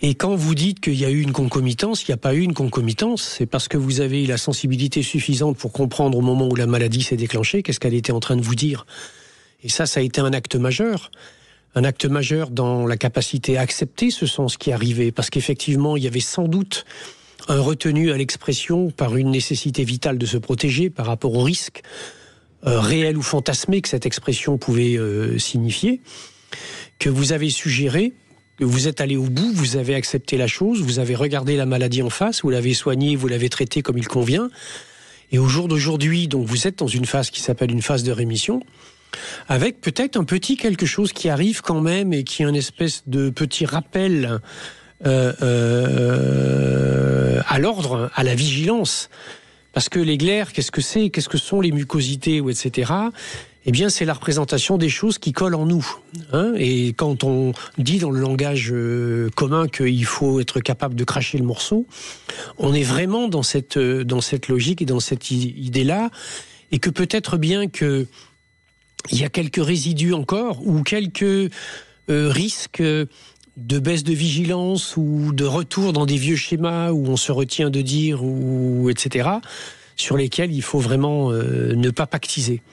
C: Et quand vous dites qu'il y a eu une concomitance, il n'y a pas eu une concomitance, c'est parce que vous avez eu la sensibilité suffisante pour comprendre au moment où la maladie s'est déclenchée, qu'est-ce qu'elle était en train de vous dire. Et ça a été un acte majeur. Un acte majeur dans la capacité à accepter ce sens qui arrivait, parce qu'effectivement, il y avait sans doute un retenu à l'expression par une nécessité vitale de se protéger par rapport au risque réel ou fantasmé que cette expression pouvait signifier, que vous avez suggéré, que vous êtes allé au bout, vous avez accepté la chose, vous avez regardé la maladie en face, vous l'avez soignée, vous l'avez traitée comme il convient, et au jour d'aujourd'hui, donc vous êtes dans une phase qui s'appelle une phase de rémission, avec peut-être un petit quelque chose qui arrive quand même et qui est une espèce de petit rappel à l'ordre, à la vigilance. Parce que les glaires, qu'est-ce que c'est ? Qu'est-ce que sont les mucosités, ou etc. Eh bien, c'est la représentation des choses qui collent en nous. Et quand on dit dans le langage commun qu'il faut être capable de cracher le morceau, on est vraiment dans cette logique et dans cette idée-là, et que peut-être bien que il y a quelques résidus encore, ou quelques risques de baisse de vigilance, ou de retour dans des vieux schémas où on se retient de dire, ou etc., sur lesquels il faut vraiment ne pas pactiser.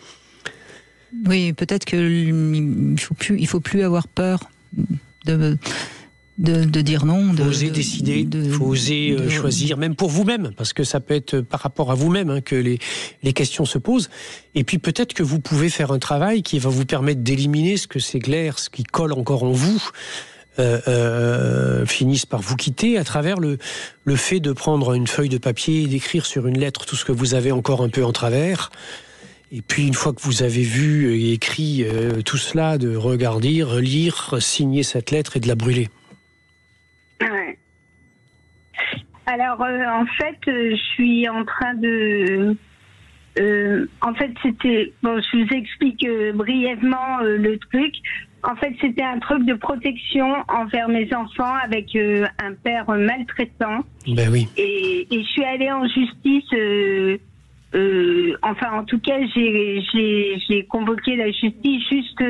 B: Oui, peut-être qu'il faut plus avoir peur de dire non. Il faut
C: oser décider, il faut oser choisir, même pour vous-même, parce que ça peut être par rapport à vous-même que les questions se posent. Et puis peut-être que vous pouvez faire un travail qui va vous permettre d'éliminer ce que ces glaires, ce qui colle encore en vous, finissent par vous quitter à travers le fait de prendre une feuille de papier et d'écrire sur une lettre tout ce que vous avez encore un peu en travers. Et puis, une fois que vous avez vu et écrit tout cela, de regarder, relire, signer cette lettre et de la brûler.
P: Ouais. Alors, en fait, je suis en train de... en fait, c'était... Bon, je vous explique brièvement le truc. En fait, c'était un truc de protection envers mes enfants avec un père maltraitant.
C: Ben oui.
P: Et je suis allée en justice... enfin, en tout cas, j'ai convoqué la justice juste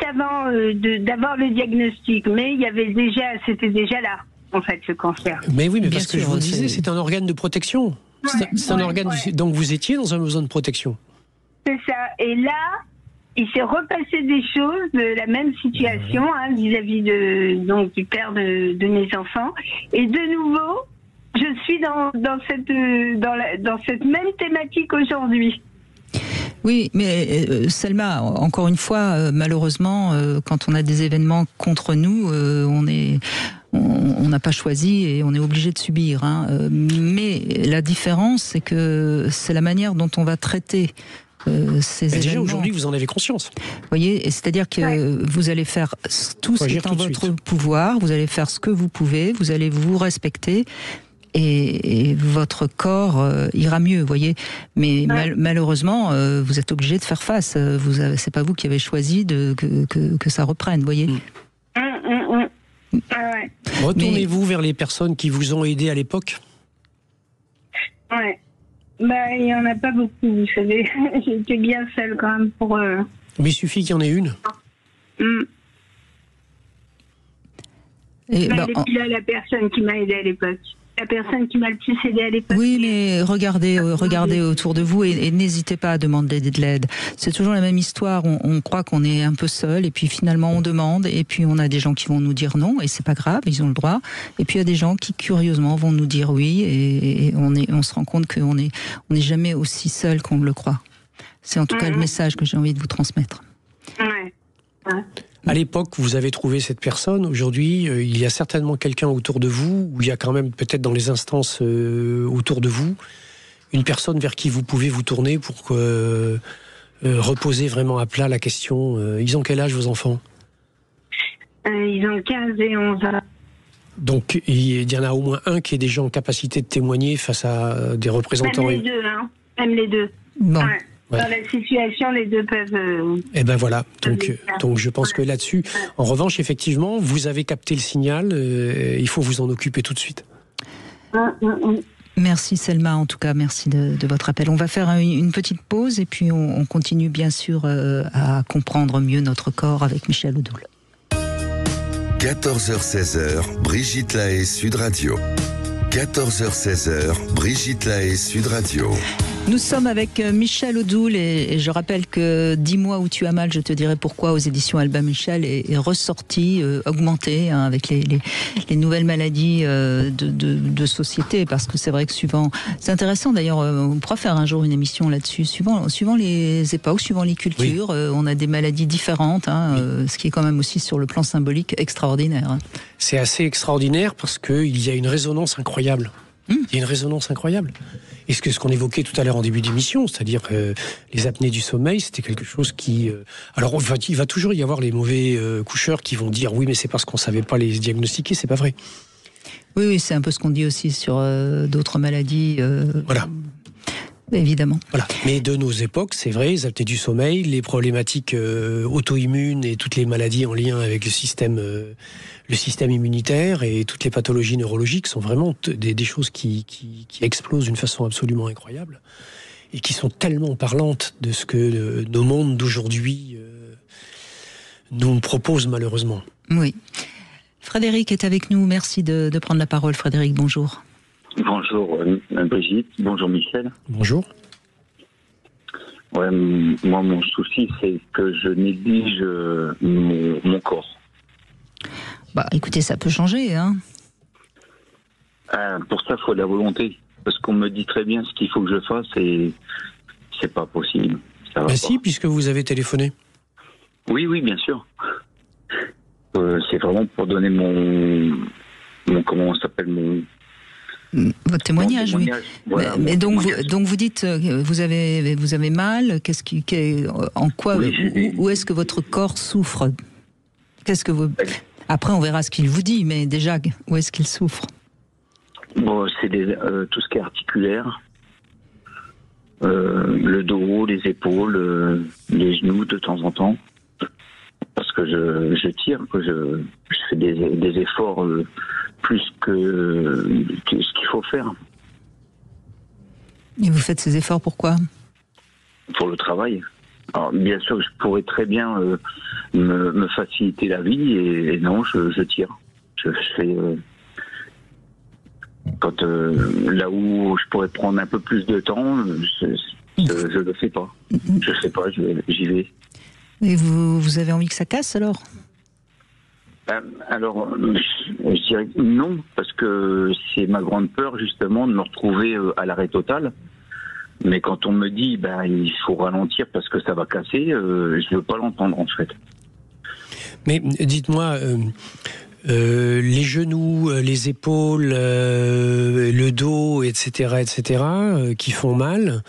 P: avant d'avoir le diagnostic. Mais c'était déjà là, en fait, le cancer.
C: Mais oui, mais parce que je vous disais, c'est un organe de protection. C'est un organe. Donc vous étiez dans un besoin de protection.
P: C'est ça. Et là, il s'est repassé des choses de la même situation vis-à-vis du père de mes enfants. Et de nouveau, je suis dans cette même thématique aujourd'hui.
B: Oui, mais Selma, encore une fois, malheureusement, quand on a des événements contre nous, on n'a pas choisi et on est obligé de subir. Mais la différence, c'est que c'est la manière dont on va traiter ces événements.
C: Déjà aujourd'hui, vous en avez conscience.
B: Vous voyez, c'est-à-dire que vous allez faire tout ce qui est en votre pouvoir, vous allez faire ce que vous pouvez, vous allez vous respecter. Et votre corps ira mieux, vous voyez. Mais malheureusement, vous êtes obligé de faire face. C'est pas vous qui avez choisi que ça reprenne, vous voyez.
C: Retournez-vous vers les personnes qui vous ont aidé à l'époque.
P: Ouais. Il y en a pas beaucoup, vous savez. J'étais bien seule quand même pour.
C: Mais il suffit qu'il y en ait une.
P: Elle est plus là, la personne qui m'a aidée à l'époque. La personne qui m'a le plus aidé à l'époque.
B: Oui, mais regardez autour de vous et n'hésitez pas à demander de l'aide. C'est toujours la même histoire. On croit qu'on est un peu seul et puis finalement on demande et puis on a des gens qui vont nous dire non et c'est pas grave, ils ont le droit. Et puis il y a des gens qui curieusement vont nous dire oui et on se rend compte qu'on n'est jamais aussi seul qu'on le croit. C'est en tout cas le message que j'ai envie de vous transmettre.
P: Ouais.
C: À l'époque, vous avez trouvé cette personne. Aujourd'hui, il y a certainement quelqu'un autour de vous, ou il y a quand même peut-être dans les instances autour de vous, une personne vers qui vous pouvez vous tourner pour reposer vraiment à plat la question. Ils ont quel âge, vos enfants?
P: Ils ont 15 et 11 ans.
C: Donc, il y en a au moins un qui est déjà en capacité de témoigner face à des représentants.
P: Même les deux, hein. Même les deux.
B: Bon.
P: Ouais. Dans la situation, les deux peuvent...
C: Eh ben voilà, donc je pense que là-dessus, en revanche, effectivement, vous avez capté le signal, il faut vous en occuper tout de suite.
B: Merci Selma, en tout cas, merci de votre appel. On va faire une petite pause et puis on continue bien sûr à comprendre mieux notre corps avec Michel Odoul.
A: 14h-16h, Brigitte Lahaie, Sud Radio. 14h-16h, Brigitte Lahaie, Sud Radio.
B: Nous sommes avec Michel Odoul et je rappelle que Dis-moi où tu as mal, je te dirai pourquoi aux éditions Albin Michel est ressorti, augmenté avec les nouvelles maladies de société, parce que c'est vrai que suivant, c'est intéressant d'ailleurs, on pourra faire un jour une émission là-dessus, suivant les époques, suivant les cultures, on a des maladies différentes, ce qui est quand même aussi sur le plan symbolique extraordinaire.
C: C'est assez extraordinaire parce qu'il y a une résonance incroyable. Il y a une résonance incroyable. Et ce qu'on évoquait tout à l'heure en début d'émission, c'est-à-dire les apnées du sommeil, c'était quelque chose qui... alors, il va toujours y avoir les mauvais coucheurs qui vont dire « Oui, mais c'est parce qu'on ne savait pas les diagnostiquer », c'est pas vrai.
B: Oui, c'est un peu ce qu'on dit aussi sur d'autres maladies.
C: Voilà.
B: Évidemment.
C: Voilà. Mais de nos époques, c'est vrai, les apnées du sommeil, les problématiques auto-immunes et toutes les maladies en lien avec le système immunitaire et toutes les pathologies neurologiques sont vraiment des choses qui explosent d'une façon absolument incroyable et qui sont tellement parlantes de ce que nos mondes d'aujourd'hui nous proposent malheureusement.
B: Oui. Frédéric est avec nous. Merci de prendre la parole. Frédéric, bonjour.
Q: Bonjour Brigitte, bonjour Michel.
C: Bonjour.
Q: Ouais, moi mon souci c'est que je néglige mon corps.
B: Bah écoutez, ça peut changer, hein.
Q: Pour ça, il faut de la volonté. Parce qu'on me dit très bien ce qu'il faut que je fasse et c'est pas possible. Ça va
C: pas. Si, puisque vous avez téléphoné.
Q: Oui, bien sûr. C'est vraiment pour donner mon comment on s'appelle
B: votre témoignage, oui.
Q: Voilà,
B: mais donc vous dites vous avez mal. En quoi, où est-ce que votre corps souffre? Qu'est-ce que vous... Après, on verra ce qu'il vous dit, mais déjà, où est-ce qu'il souffre?
Q: Bon, c'est tout ce qui est articulaire, le dos, les épaules, les genoux de temps en temps, parce que je tire, que je fais des efforts plus que ce qu'il faut faire.
B: Et vous faites ces efforts pourquoi?
Q: Pour le travail. Alors, bien sûr, je pourrais très bien me faciliter la vie et non, je tire. Je fais quand là où je pourrais prendre un peu plus de temps, je le fais pas. Je sais pas, j'y vais.
B: Et vous avez envie que ça casse alors?
Q: Alors, je dirais non, parce que c'est ma grande peur justement de me retrouver à l'arrêt total. Mais quand on me dit il faut ralentir parce que ça va casser, je veux pas l'entendre en fait.
C: Mais dites-moi, les genoux, les épaules, le dos, etc., qui font mal,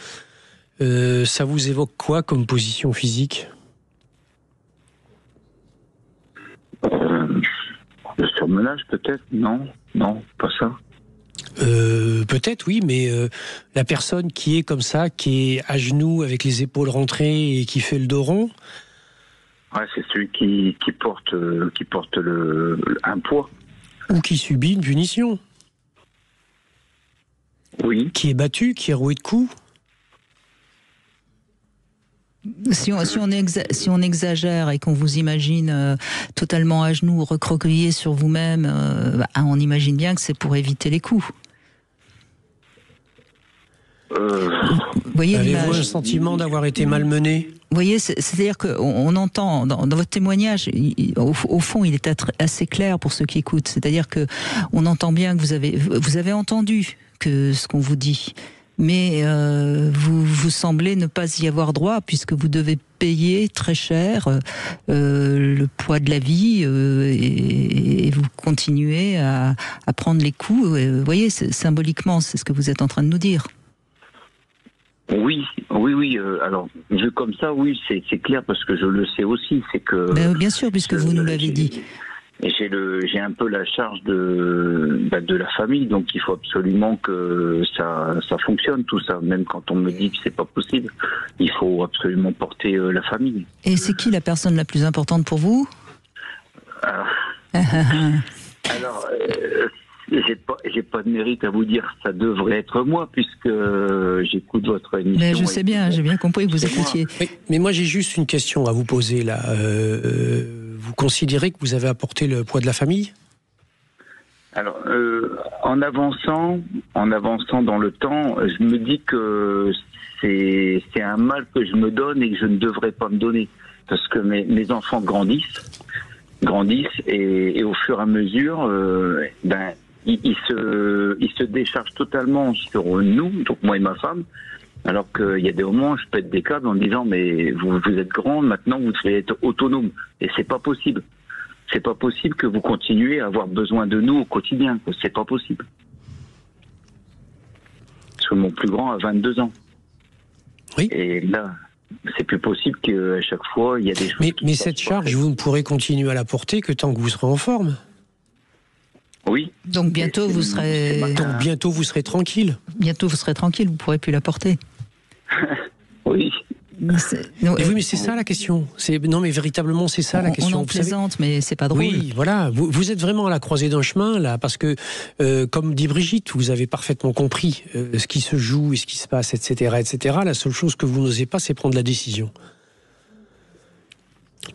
C: ça vous évoque quoi comme position physique?
Q: Le surmenage peut-être? Non, pas ça.
C: Peut-être oui, mais la personne qui est comme ça, qui est à genoux avec les épaules rentrées et qui fait le dos rond.
Q: Ouais, c'est celui qui porte un poids.
C: Ou qui subit une punition.
Q: Oui.
C: Qui est battu, qui est roué de coups.
B: Si on exagère et qu'on vous imagine totalement à genoux, recroquevillé sur vous-même, on imagine bien que c'est pour éviter les coups.
C: Avez-vous un sentiment d'avoir été malmené?
B: Vous voyez, c'est-à-dire qu'on entend dans votre témoignage, au fond, il est assez clair pour ceux qui écoutent. C'est-à-dire que on entend bien que vous avez entendu que ce qu'on vous dit. Mais vous semblez ne pas y avoir droit puisque vous devez payer très cher le poids de la vie et vous continuez à prendre les coups. Vous voyez, symboliquement, c'est ce que vous êtes en train de nous dire.
Q: Oui. Alors, vu comme ça, oui, c'est clair parce que je le sais aussi. C'est que.
B: Bien sûr, puisque vous nous l'avez dit.
Q: J'ai un peu la charge de la famille, donc il faut absolument que ça fonctionne tout ça. Même quand on me dit que c'est pas possible, il faut absolument porter la famille.
B: Et c'est qui la personne la plus importante pour vous?
Q: Alors, j'ai pas de mérite à vous dire, ça devrait être moi puisque j'écoute votre émission.
B: Mais je sais bien, j'ai bien compris que vous écoutiez.
C: Mais moi j'ai juste une question à vous poser là. Vous considérez que vous avez apporté le poids de la famille?
Q: Alors, en avançant dans le temps, je me dis que c'est un mal que je me donne et que je ne devrais pas me donner. Parce que mes enfants grandissent et au fur et à mesure, ils se déchargent totalement sur nous, donc moi et ma femme. Alors qu'il y a des moments où je pète des câbles en me disant mais vous êtes grand, maintenant vous devez être autonome. Et c'est pas possible. C'est pas possible que vous continuez à avoir besoin de nous au quotidien. C'est pas possible. Parce que mon plus grand a 22 ans.
C: Oui.
Q: Et là, c'est plus possible qu'à chaque fois, il y a des choses.
C: Mais cette charge, vous ne pourrez continuer à la porter que tant que vous serez en forme.
Q: Oui.
B: Donc bientôt vous serez.
C: Donc bientôt vous serez tranquille.
B: Bientôt vous serez tranquille, vous ne pourrez plus la porter.
Q: Oui.
C: Mais c'est ça la question. Non, mais véritablement, c'est ça la question.
B: On en plaisante, mais c'est pas drôle.
C: Oui, voilà. Vous êtes vraiment à la croisée d'un chemin, là, parce que, comme dit Brigitte, vous avez parfaitement compris ce qui se joue et ce qui se passe, etc., etc. La seule chose que vous n'osez pas, c'est prendre la décision.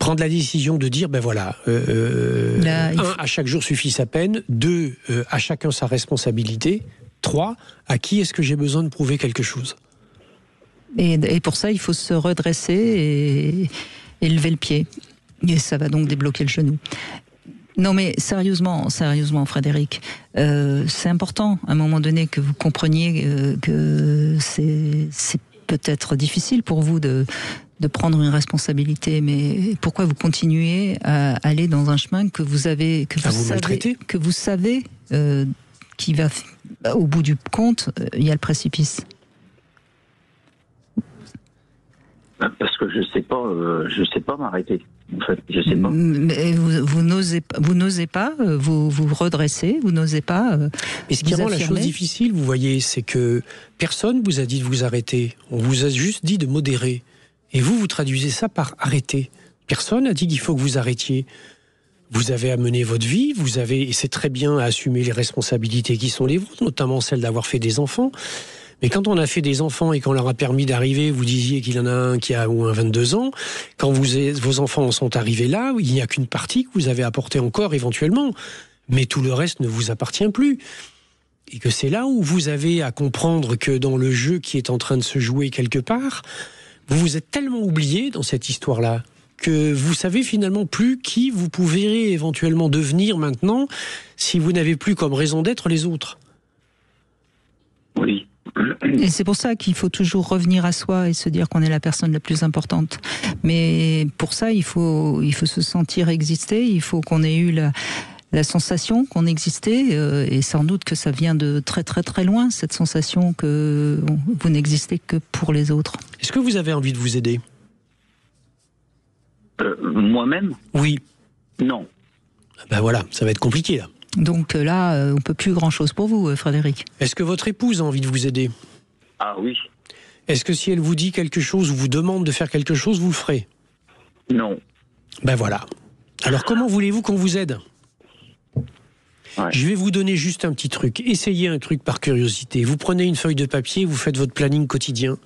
C: Prendre la décision de dire, à chaque jour suffit sa peine. 2, à chacun sa responsabilité. 3, à qui est-ce que j'ai besoin de prouver quelque chose?
B: Et pour ça, il faut se redresser et lever le pied. Et ça va donc débloquer le genou. Non mais sérieusement Frédéric, c'est important à un moment donné que vous compreniez que c'est peut-être difficile pour vous de prendre une responsabilité, mais pourquoi vous continuez à aller dans un chemin que vous savez qui va au bout du compte, il y a le précipice?
Q: Parce que je sais pas m'arrêter. En fait, je sais pas.
B: Mais vous n'osez pas vous redresser, vous n'osez pas.
C: Mais ce qui rend la chose difficile, vous voyez, c'est que personne vous a dit de vous arrêter. On vous a juste dit de modérer. Et vous traduisez ça par arrêter. Personne n'a dit qu'il faut que vous arrêtiez. Vous avez à mener votre vie, et c'est très bien à assumer les responsabilités qui sont les vôtres, notamment celle d'avoir fait des enfants. Mais quand on a fait des enfants et qu'on leur a permis d'arriver, vous disiez qu'il y en a un qui a au moins 22 ans, quand vos enfants en sont arrivés là, il n'y a qu'une partie que vous avez apportée encore éventuellement, mais tout le reste ne vous appartient plus. Et que c'est là où vous avez à comprendre que dans le jeu qui est en train de se jouer quelque part, vous vous êtes tellement oublié dans cette histoire-là que vous savez finalement plus qui vous pouvez éventuellement devenir maintenant si vous n'avez plus comme raison d'être les autres.
Q: Oui.
B: Et c'est pour ça qu'il faut toujours revenir à soi et se dire qu'on est la personne la plus importante. Mais pour ça, il faut se sentir exister, il faut qu'on ait eu la sensation qu'on existait, et sans doute que ça vient de très très très loin, cette sensation que vous n'existez que pour les autres.
C: Est-ce que vous avez envie de vous aider ?
Q: Moi-même ?
C: Oui.
Q: Non.
C: Ben voilà, ça va être compliqué là.
B: Donc là, on ne peut plus grand-chose pour vous, Frédéric.
C: Est-ce que votre épouse a envie de vous aider ?
Q: Ah oui.
C: Est-ce que si elle vous dit quelque chose ou vous demande de faire quelque chose, vous le ferez ?
Q: Non.
C: Ben voilà. Alors comment voulez-vous qu'on vous aide ? Ouais. Je vais vous donner juste un petit truc. Essayez un truc par curiosité. Vous prenez une feuille de papier, vous faites votre planning quotidien.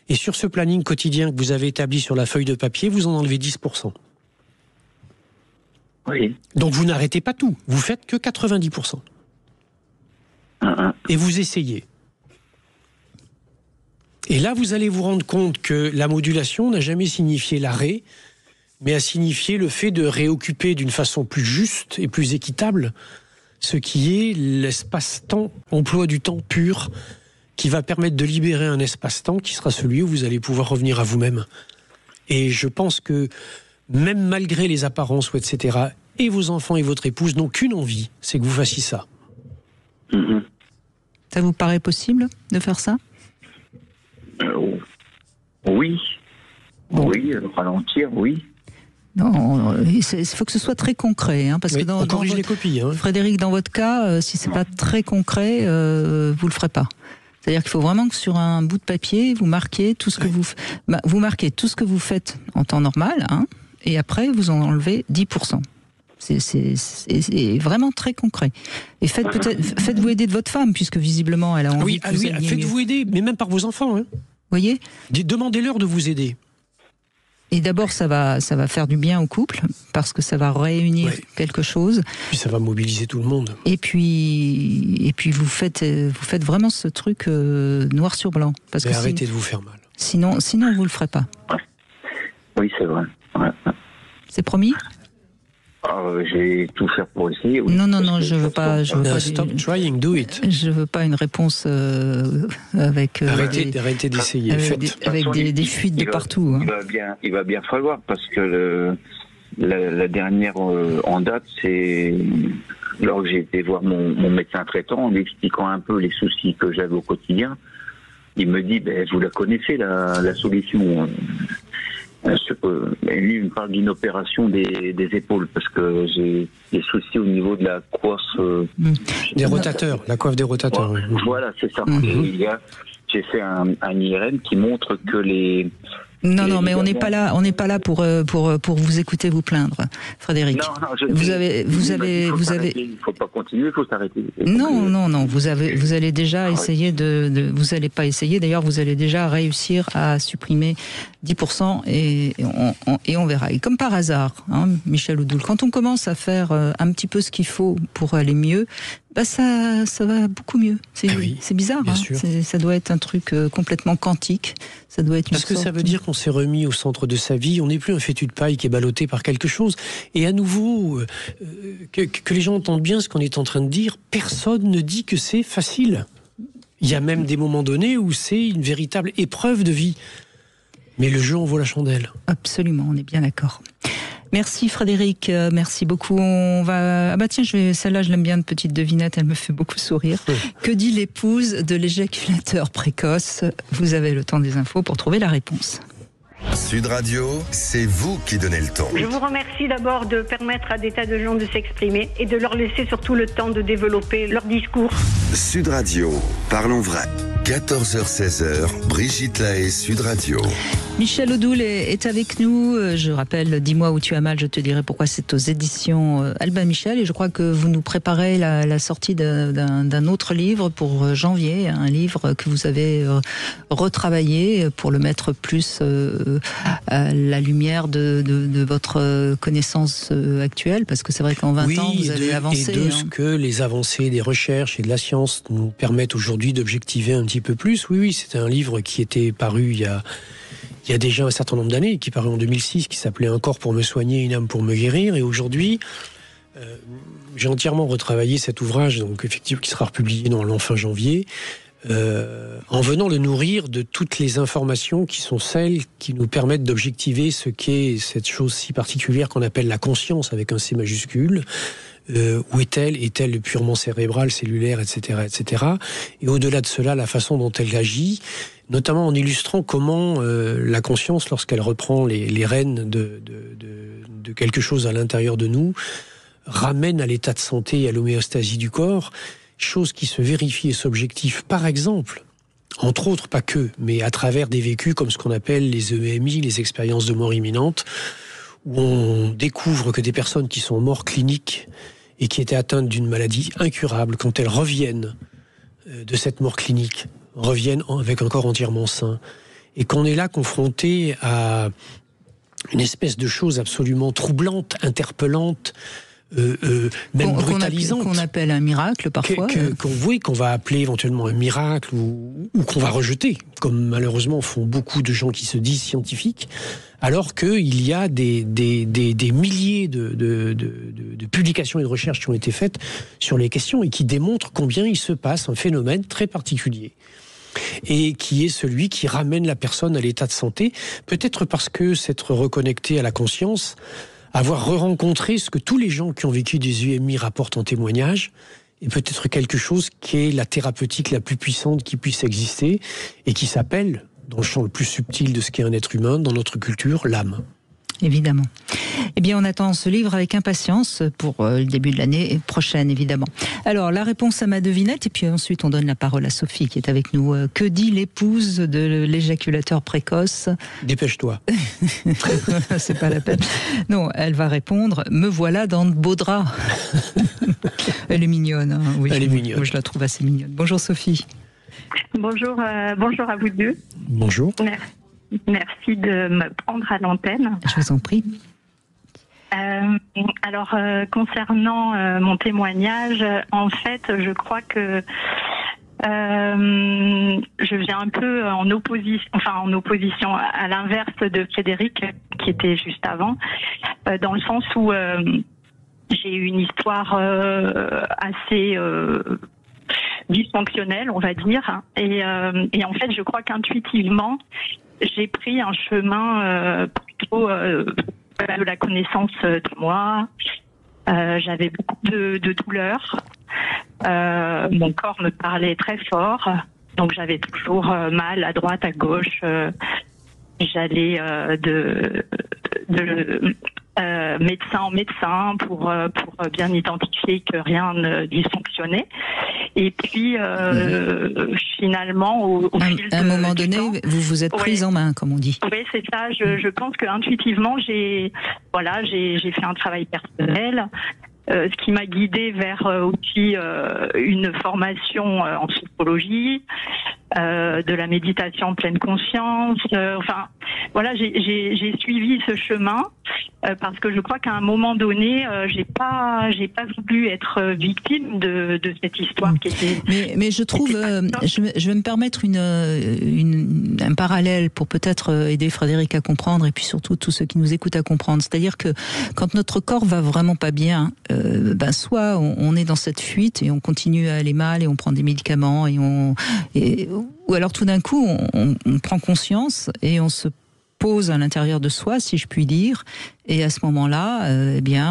C: Et sur ce planning quotidien que vous avez établi sur la feuille de papier, vous en enlevez 10%.
Q: Oui.
C: Donc vous n'arrêtez pas tout. Vous faites que 90%. Et vous essayez. Et là, vous allez vous rendre compte que la modulation n'a jamais signifié l'arrêt, mais a signifié le fait de réoccuper d'une façon plus juste et plus équitable ce qui est l'espace-temps, emploi du temps pur, qui va permettre de libérer un espace-temps qui sera celui où vous allez pouvoir revenir à vous-même. Et je pense que même malgré les apparences ou etc., et vos enfants et votre épouse n'ont qu'une envie, c'est que vous fassiez ça.
B: Ça vous paraît possible de faire ça ?
Q: Oui.
B: Bon.
Q: Oui, ralentir, oui.
B: Non, il faut que ce soit très concret, hein, parce que
C: on corrige les copies. Hein.
B: Frédéric, dans votre cas, si c'est pas très concret, vous le ferez pas. C'est-à-dire qu'il faut vraiment que sur un bout de papier, vous marquiez tout ce que vous marquez tout ce que vous faites en temps normal, hein, et après vous en enlevez 10%. C'est vraiment très concret. Et faites-vous aider de votre femme, puisque visiblement elle a envie que vous alliez
C: faites-vous aider, mais même par vos enfants. Hein.
B: Voyez ?
C: Demandez-leur de vous aider.
B: Et d'abord, ça va faire du bien au couple, parce que ça va réunir quelque chose.
C: Puis ça va mobiliser tout le monde.
B: Et puis vous faites vraiment ce truc noir sur blanc. Parce que
C: arrêtez de vous faire mal.
B: Sinon, vous le ferez pas.
Q: Oui, c'est vrai. Ouais.
B: C'est promis ?
Q: Je vais tout faire pour essayer. Oui.
B: Non, je veux pas.
C: Stop trying, do it.
B: Je veux pas une réponse avec.
C: Arrêtez d'essayer.
B: Avec des fuites de partout. Hein.
Q: Il va bien falloir, parce que la dernière en date, c'est lors que j'ai été voir mon médecin traitant, en lui expliquant un peu les soucis que j'avais au quotidien. Il me dit, vous la connaissez, la solution. Lui, il me parle d'une opération des épaules, parce que j'ai des soucis au niveau de la coiffe.
C: Des rotateurs, la coiffe des rotateurs.
Q: Voilà, c'est ça. Et j'ai fait un IRM qui montre que les...
B: Non, mais on n'est pas là pour vous écouter vous plaindre, Frédéric.
Q: Non,
B: vous avez.
Q: Il faut pas continuer, il faut s'arrêter.
B: Non. Vous allez déjà essayer vous allez pas essayer. D'ailleurs, vous allez déjà réussir à supprimer 10% et on verra. Et comme par hasard, hein, Michel Oudoul, quand on commence à faire un petit peu ce qu'il faut pour aller mieux, ça va beaucoup mieux. C'est bizarre. Hein. Ça doit être un truc complètement quantique. Ça doit être
C: Parce que ça veut dire qu'on s'est remis au centre de sa vie. On n'est plus un fétu de paille qui est ballotté par quelque chose. Et à nouveau, que les gens entendent bien ce qu'on est en train de dire, personne ne dit que c'est facile. Il y a même des moments donnés où c'est une véritable épreuve de vie. Mais le jeu en vaut la chandelle.
B: Absolument, on est bien d'accord. Merci Frédéric, merci beaucoup. On va... celle-là je l'aime bien, de petite devinette, elle me fait beaucoup sourire. Que dit l'épouse de l'éjaculateur précoce ? Vous avez le temps des infos pour trouver la réponse.
A: Sud Radio, c'est vous qui donnez le ton.
R: Je vous remercie d'abord de permettre à des tas de gens de s'exprimer et de leur laisser surtout le temps de développer leur discours.
A: Sud Radio, parlons vrai. 14h-16h, Brigitte Lahaie, Sud Radio.
B: Michel Oudoul est avec nous. Je rappelle, Dis-moi où tu as mal, je te dirai pourquoi. C'est aux éditions Albin Michel. Et je crois que vous nous préparez la sortie d'un autre livre pour janvier. Un livre que vous avez retravaillé pour le mettre plus à la lumière de votre connaissance actuelle. Parce que c'est vrai qu'en 20 ans, vous avez avancé.
C: Et de ce que les avancées des recherches et de la science nous permettent aujourd'hui d'objectiver un petit peu plus. Oui, c'est un livre qui était paru il y a déjà un certain nombre d'années, qui est paru en 2006, qui s'appelait « Un corps pour me soigner, une âme pour me guérir ». Et aujourd'hui, j'ai entièrement retravaillé cet ouvrage, donc effectivement, qui sera republié dans fin janvier, en venant le nourrir de toutes les informations qui sont celles qui nous permettent d'objectiver ce qu'est cette chose si particulière qu'on appelle la conscience, avec un C majuscule. Où est-elle ? Est-elle purement cérébrale, cellulaire, etc., etc. Et au-delà de cela, la façon dont elle agit, notamment en illustrant comment la conscience, lorsqu'elle reprend les rênes de quelque chose à l'intérieur de nous, ramène à l'état de santé et à l'homéostasie du corps, chose qui se vérifie et s'objective, par exemple, entre autres, pas que, mais à travers des vécus comme ce qu'on appelle les EMI, les expériences de mort imminente, où on découvre que des personnes qui sont mortes cliniques et qui étaient atteintes d'une maladie incurable, quand elles reviennent de cette mort clinique, reviennent avec un corps entièrement sain, et qu'on est là confronté à une espèce de chose absolument troublante, interpellante, même brutalisante.
B: Qu'on appelle un miracle parfois.
C: Qu'on va appeler éventuellement un miracle ou qu'on va rejeter, comme malheureusement font beaucoup de gens qui se disent scientifiques, alors qu'il y a des milliers de publications et de recherches qui ont été faites sur les questions et qui démontrent combien il se passe un phénomène très particulier. Et qui est celui qui ramène la personne à l'état de santé, peut-être parce que s'être reconnecté à la conscience, avoir re-rencontré ce que tous les gens qui ont vécu des UMI rapportent en témoignage, est peut-être quelque chose qui est la thérapeutique la plus puissante qui puisse exister, et qui s'appelle dans le champ le plus subtil de ce qu'est un être humain, dans notre culture, l'âme.
B: Évidemment. Eh bien, on attend ce livre avec impatience pour le début de l'année prochaine, évidemment. Alors, la réponse à ma devinette, et puis ensuite on donne la parole à Sophie qui est avec nous. Que dit l'épouse de l'éjaculateur précoce ?
C: Dépêche-toi.
B: C'est pas la peine. Non, elle va répondre, me voilà dans de beaux draps. Elle est mignonne. Hein, oui,
C: elle est mignonne.
B: Moi, je la trouve assez mignonne. Bonjour Sophie.
S: Bonjour à vous deux.
C: Bonjour.
S: Merci de me prendre à l'antenne.
B: Je vous en prie.
S: Alors, concernant mon témoignage, en fait, je crois que je viens un peu en opposition à l'inverse de Frédéric, qui était juste avant, dans le sens où j'ai eu une histoire assez dysfonctionnelle, on va dire, et en fait, je crois qu'intuitivement, j'ai pris un chemin plutôt de la connaissance de moi. J'avais beaucoup de douleurs. Mon corps me parlait très fort. Donc j'avais toujours mal à droite, à gauche. J'allais de médecin en médecin pour bien identifier que rien ne dysfonctionnait. Et puis finalement, au fil
B: à un moment donné, vous vous êtes prise en main, comme on dit.
S: Oui, c'est ça. Je pense que intuitivement, j'ai fait un travail personnel. Ce qui m'a guidée vers aussi une formation en psychologie, de la méditation en pleine conscience. Enfin, voilà, j'ai suivi ce chemin parce que je crois qu'à un moment donné, j'ai pas voulu être victime de cette histoire qui était.
B: Mais je trouve, je vais me permettre un parallèle pour peut-être aider Frédéric à comprendre et puis surtout tous ceux qui nous écoutent à comprendre. C'est-à-dire que quand notre corps va vraiment pas bien, soit on est dans cette fuite et on continue à aller mal et on prend des médicaments ou alors tout d'un coup on prend conscience et on se pose à l'intérieur de soi, si je puis dire, et à ce moment-là,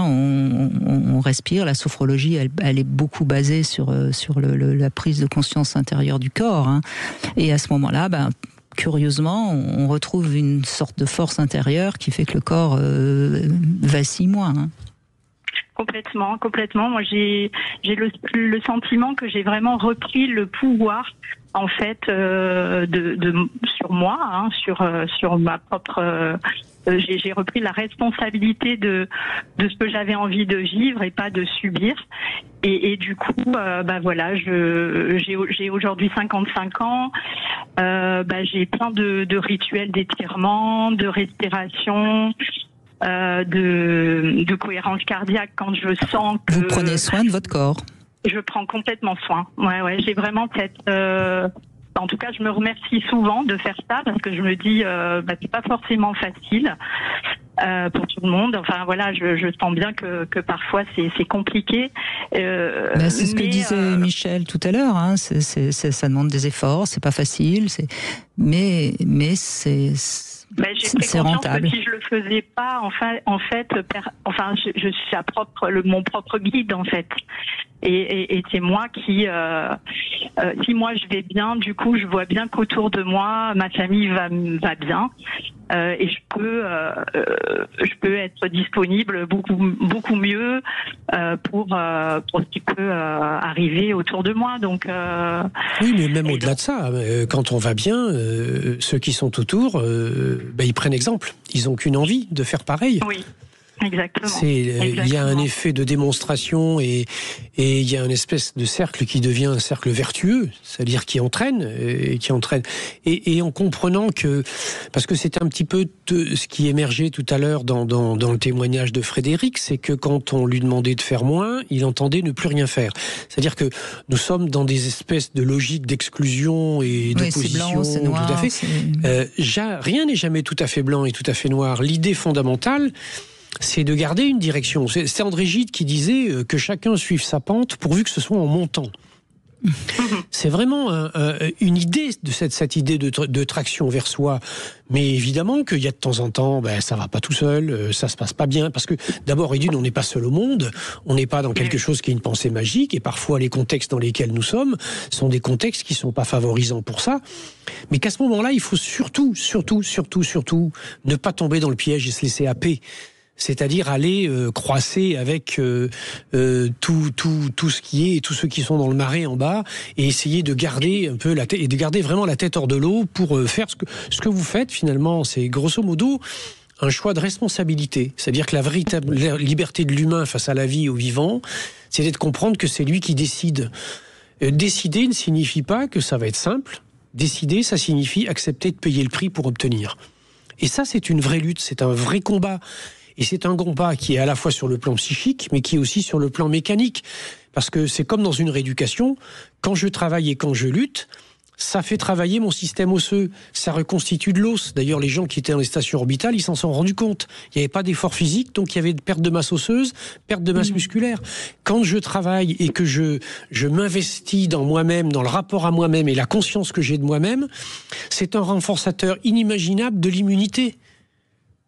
B: on respire. La sophrologie, elle est beaucoup basée sur la prise de conscience intérieure du corps, hein. Et à ce moment-là, curieusement, on retrouve une sorte de force intérieure qui fait que le corps vacille moins, hein.
S: Complètement. Moi, j'ai le sentiment que j'ai vraiment repris le pouvoir, en fait, sur moi, hein, sur ma propre. J'ai repris la responsabilité de ce que j'avais envie de vivre et pas de subir. Et du coup, voilà, j'ai aujourd'hui 55 ans. J'ai plein de rituels d'étirement, de respiration. De cohérence cardiaque quand je sens que...
B: Vous prenez soin de votre corps.
S: Je prends complètement soin. Ouais, j'ai vraiment cette... En tout cas, je me remercie souvent de faire ça parce que je me dis, c'est pas forcément facile pour tout le monde. Enfin voilà, je sens bien que parfois c'est compliqué.
B: C'est ce que disait Michel tout à l'heure. Hein, ça demande des efforts, c'est pas facile. Mais c'est
S: j'ai pris conscience que si je le faisais pas, je suis mon propre guide en fait. Et c'est moi qui, si moi je vais bien, du coup je vois bien qu'autour de moi ma famille va bien, et je peux être disponible beaucoup mieux pour ce qui peut arriver autour de moi. Donc
C: oui, mais même au-delà de ça, quand on va bien, ceux qui sont autour, ils prennent exemple. Ils n'ont qu'une envie de faire pareil.
S: Oui. Exactement.
C: Il y a un effet de démonstration et il y a une espèce de cercle qui devient un cercle vertueux, c'est-à-dire qui entraîne. Et en comprenant que, parce que c'est un petit peu ce qui émergeait tout à l'heure dans le témoignage de Frédéric, c'est que quand on lui demandait de faire moins, il entendait ne plus rien faire. C'est-à-dire que nous sommes dans des espèces de logiques d'exclusion et d'opposition.
B: C'est blanc, c'est noir,
C: tout à fait. Rien n'est jamais tout à fait blanc et tout à fait noir. L'idée fondamentale, c'est de garder une direction. C'était André Gide qui disait que chacun suive sa pente pourvu que ce soit en montant. C'est vraiment une idée de cette idée de traction vers soi. Mais évidemment qu'il y a de temps en temps, ça va pas tout seul, ça se passe pas bien. Parce que d'abord, on n'est pas seul au monde, on n'est pas dans quelque chose qui est une pensée magique, et parfois les contextes dans lesquels nous sommes sont des contextes qui sont pas favorisants pour ça. Mais qu'à ce moment-là, il faut surtout ne pas tomber dans le piège et se laisser happer. C'est-à-dire aller croiser avec tout ce qui est, tous ceux qui sont dans le marais en bas, et essayer de garder un peu la tête, et de garder vraiment la tête hors de l'eau pour faire ce que vous faites finalement. C'est grosso modo un choix de responsabilité. C'est-à-dire que la véritable liberté de l'humain face à la vie, au vivant, c'est de comprendre que c'est lui qui décide. Décider ne signifie pas que ça va être simple. Décider, ça signifie accepter de payer le prix pour obtenir. Et ça, c'est une vraie lutte, c'est un vrai combat. Et c'est un combat qui est à la fois sur le plan psychique, mais qui est aussi sur le plan mécanique. Parce que c'est comme dans une rééducation, quand je travaille et quand je lutte, ça fait travailler mon système osseux, ça reconstitue de l'os. D'ailleurs, les gens qui étaient dans les stations orbitales, ils s'en sont rendus compte. Il n'y avait pas d'effort physique, donc il y avait de perte de masse osseuse, perte de masse musculaire. Quand je travaille et que je m'investis dans moi-même, dans le rapport à moi-même et la conscience que j'ai de moi-même, c'est un renforçateur inimaginable de l'immunité.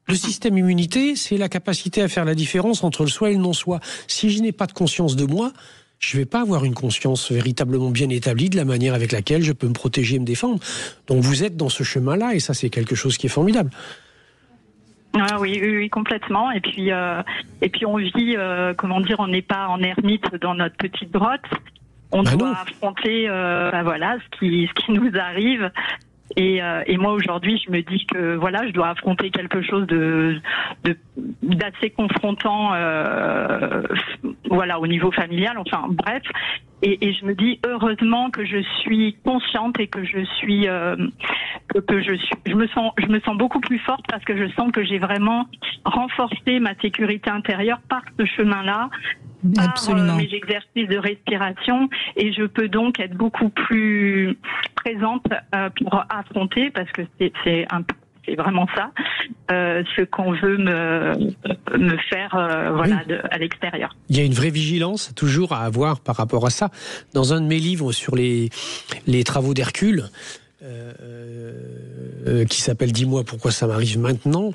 C: Le système immunité, c'est la capacité à faire la différence entre le soi et le non-soi. Si je n'ai pas de conscience de moi, je ne vais pas avoir une conscience véritablement bien établie de la manière avec laquelle je peux me protéger et me défendre. Donc vous êtes dans ce chemin-là, et ça, c'est quelque chose qui est formidable.
S: Ah oui, complètement. Et puis on vit, on n'est pas en ermite dans notre petite grotte. On doit affronter, ce qui nous arrive. Et moi aujourd'hui, je me dis que je dois affronter quelque chose d'assez confrontant, au niveau familial. Enfin bref, et je me dis heureusement que je suis consciente et que je me sens beaucoup plus forte, parce que je sens que j'ai vraiment renforcé ma sécurité intérieure par ce chemin-là. Par mes exercices de respiration, et je peux donc être beaucoup plus présente pour affronter, parce que c'est vraiment ça, ce qu'on veut me faire à l'extérieur.
C: Il y a une vraie vigilance toujours à avoir par rapport à ça. Dans un de mes livres sur les travaux d'Hercule, qui s'appelle « Dis-moi pourquoi ça m'arrive maintenant »,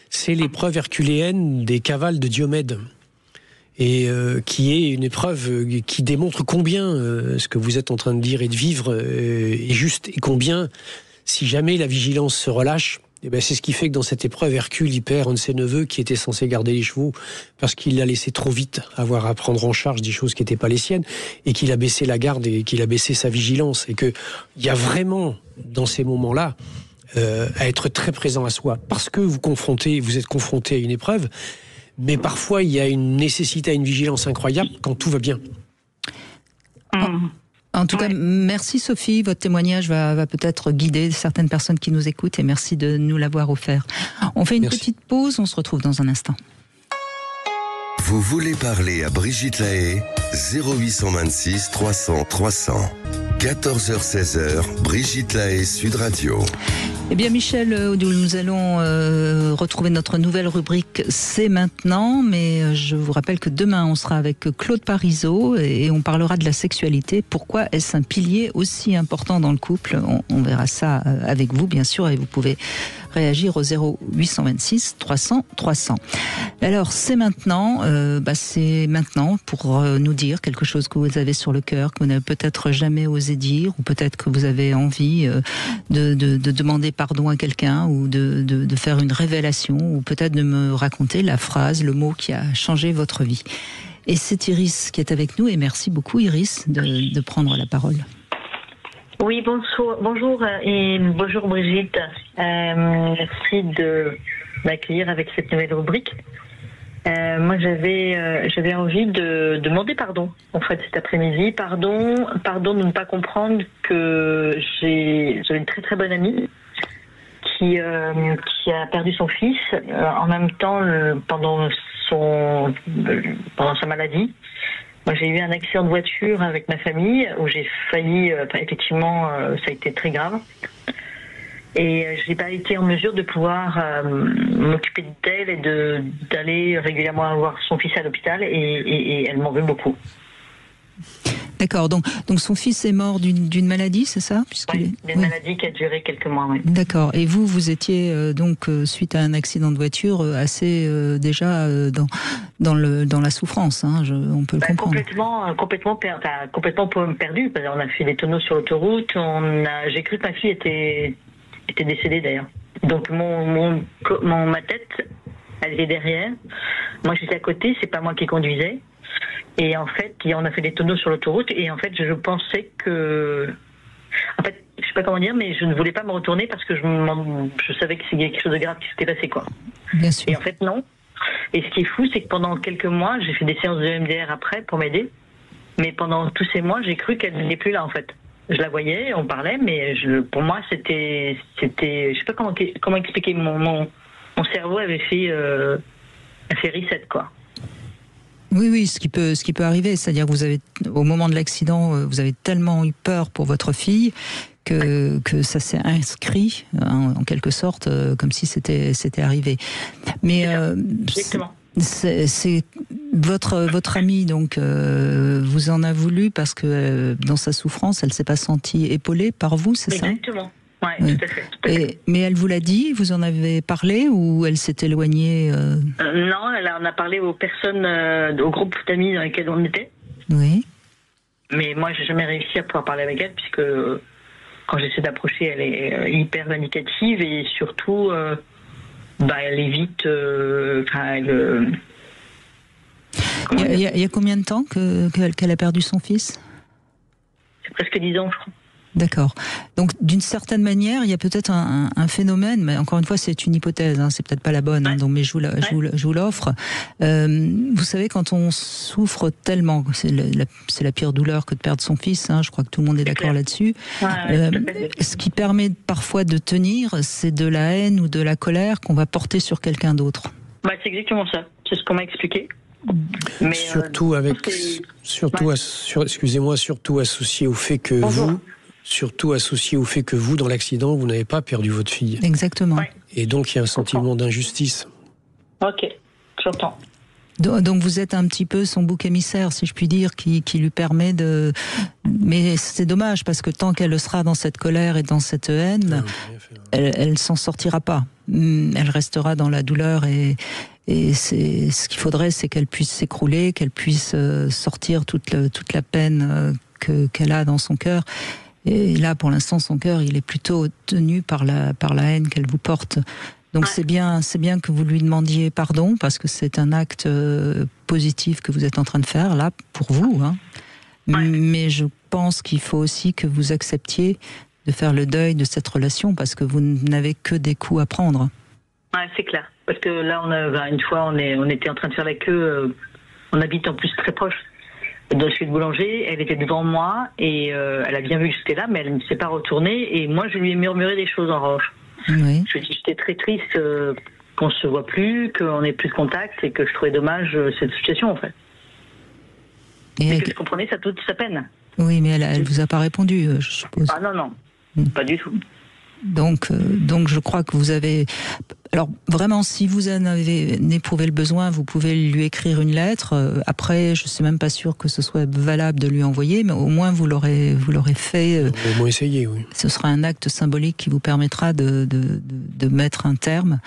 C: c'est l'épreuve herculéenne des cavales de Diomède. Et qui est une épreuve qui démontre combien ce que vous êtes en train de dire et de vivre est juste, et combien, si jamais la vigilance se relâche, c'est ce qui fait que dans cette épreuve, Hercule y perd un de ses neveux qui était censé garder les chevaux, parce qu'il l'a laissé trop vite avoir à prendre en charge des choses qui n'étaient pas les siennes, et qu'il a baissé la garde et qu'il a baissé sa vigilance, et qu'il y a vraiment, dans ces moments-là, à être très présent à soi, parce que vous êtes confronté à une épreuve. Mais parfois, il y a une nécessité à une vigilance incroyable quand tout va bien.
B: En tout cas, merci Sophie. Votre témoignage va peut-être guider certaines personnes qui nous écoutent, et merci de nous l'avoir offert. On fait une petite pause, on se retrouve dans un instant.
A: Vous voulez parler à Brigitte Lahaie? 0826 300 300. 14h-16h, Brigitte Lahaie, Sud Radio.
B: Eh bien Michel Odoul, nous allons retrouver notre nouvelle rubrique « C'est maintenant », mais je vous rappelle que demain on sera avec Claude Parisot et on parlera de la sexualité. Pourquoi est-ce un pilier aussi important dans le couple? On verra ça avec vous bien sûr, et vous pouvez réagir au 0826 300 300. Alors c'est maintenant pour nous dire quelque chose que vous avez sur le cœur, que vous n'avez peut-être jamais osé dire, ou peut-être que vous avez envie de demander pardon à quelqu'un, ou de faire une révélation, ou peut-être de me raconter la phrase, le mot qui a changé votre vie. Et c'est Iris qui est avec nous, et merci beaucoup Iris de prendre la parole.
T: Oui, bonjour et bonjour Brigitte. Merci de m'accueillir avec cette nouvelle rubrique. Moi, j'avais envie de demander pardon, en fait, cet après-midi. Pardon de ne pas comprendre que j'avais une très très bonne amie qui a perdu son fils en même temps pendant sa maladie. Moi, j'ai eu un accident de voiture avec ma famille où j'ai failli, effectivement, ça a été très grave. Et je n'ai pas été en mesure de pouvoir m'occuper d'elle et d'aller régulièrement voir son fils à l'hôpital, et elle m'en veut beaucoup.
B: D'accord, donc son fils est mort d'une maladie, c'est ça?
T: Oui, d'une maladie qui a duré quelques mois, oui.
B: D'accord, et vous étiez donc, suite à un accident de voiture, assez déjà dans la souffrance, hein, on peut le comprendre.
T: Complètement perdu, parce qu'on a fait des tonneaux sur l'autoroute, j'ai cru que ma fille était décédée d'ailleurs. Donc ma tête, elle était derrière, moi j'étais à côté, c'est pas moi qui conduisais. Et en fait, on a fait des tonneaux sur l'autoroute et en fait, je pensais que... En fait, je sais pas comment dire, mais je ne voulais pas me retourner parce que je savais qu'il y avait quelque chose de grave qui s'était passé, quoi.
B: Bien sûr.
T: Et en fait, non. Et ce qui est fou, c'est que pendant quelques mois, j'ai fait des séances de MDR après pour m'aider. Mais pendant tous ces mois, j'ai cru qu'elle n'était plus là, en fait. Je la voyais, on parlait, mais pour moi, c'était... Je sais pas comment expliquer. Mon cerveau avait fait reset, quoi.
B: Oui, ce qui peut arriver, c'est-à-dire que vous avez, au moment de l'accident, vous avez tellement eu peur pour votre fille que ça s'est inscrit, en quelque sorte, comme si c'était arrivé. Mais c'est votre amie, donc vous en a voulu parce que dans sa souffrance, elle s'est pas sentie épaulée par vous, c'est ça?
T: Exactement. Ouais, tout à fait.
B: Mais elle vous l'a dit, vous en avez parlé ou elle s'est éloignée
T: Non, on a parlé aux personnes, au groupe d'amis dans lesquels on était.
B: Oui.
T: Mais moi, j'ai jamais réussi à pouvoir parler avec elle puisque quand j'essaie d'approcher, elle est hyper vindicative et surtout, elle évite.
B: Il y a combien de temps qu'elle a perdu son fils?
T: C'est presque 10 ans, je crois.
B: D'accord. Donc, d'une certaine manière, il y a peut-être un phénomène, mais encore une fois, c'est une hypothèse, hein, c'est peut-être pas la bonne, hein, donc, mais je vous l'offre. Vous savez, quand on souffre tellement, c'est la pire douleur que de perdre son fils, hein, je crois que tout le monde est d'accord là-dessus. Ce qui permet parfois de tenir, c'est de la haine ou de la colère qu'on va porter sur quelqu'un d'autre.
T: C'est exactement ça. C'est ce qu'on m'a expliqué. Mais
C: surtout associé au fait que vous, dans l'accident, vous n'avez pas perdu votre fille.
B: Exactement.
T: Ouais.
C: Et donc, il y a un sentiment d'injustice.
T: Ok, j'entends.
B: Donc vous êtes un petit peu son bouc émissaire, si je puis dire, qui lui permet de... Mais c'est dommage, parce que tant qu'elle sera dans cette colère et dans cette haine, elle s'en sortira pas. Elle restera dans la douleur et c'est ce qu'il faudrait, c'est qu'elle puisse s'écrouler, qu'elle puisse sortir toute la peine qu'elle a dans son cœur. Et là, pour l'instant, son cœur, il est plutôt tenu par la haine qu'elle vous porte. Donc c'est bien que vous lui demandiez pardon, parce que c'est un acte positif que vous êtes en train de faire, là, pour vous. Hein. Mais je pense qu'il faut aussi que vous acceptiez de faire le deuil de cette relation, parce que vous n'avez que des coups à prendre.
T: Ouais, c'est clair. Parce que là, une fois, on était en train de faire la queue, on habite en plus très proche dans le chez le boulanger, elle était devant moi et elle a bien vu que j'étais là, mais elle ne s'est pas retournée et moi je lui ai murmuré des choses en revanche.
B: Oui.
T: Je lui ai dit que j'étais très triste qu'on se voit plus, qu'on n'ait plus de contact et que je trouvais dommage cette situation en fait. Et que je comprenais toute sa peine.
B: Oui, mais elle vous a pas répondu, je suppose.
T: Ah non, pas du tout.
B: Donc je crois que vous avez... Alors vraiment, si vous en avez éprouvé le besoin, vous pouvez lui écrire une lettre. Après, je suis même pas sûre que ce soit valable de lui envoyer, mais au moins vous l'aurez fait.
C: Au moins essayé, oui.
B: Ce sera un acte symbolique qui vous permettra de mettre un terme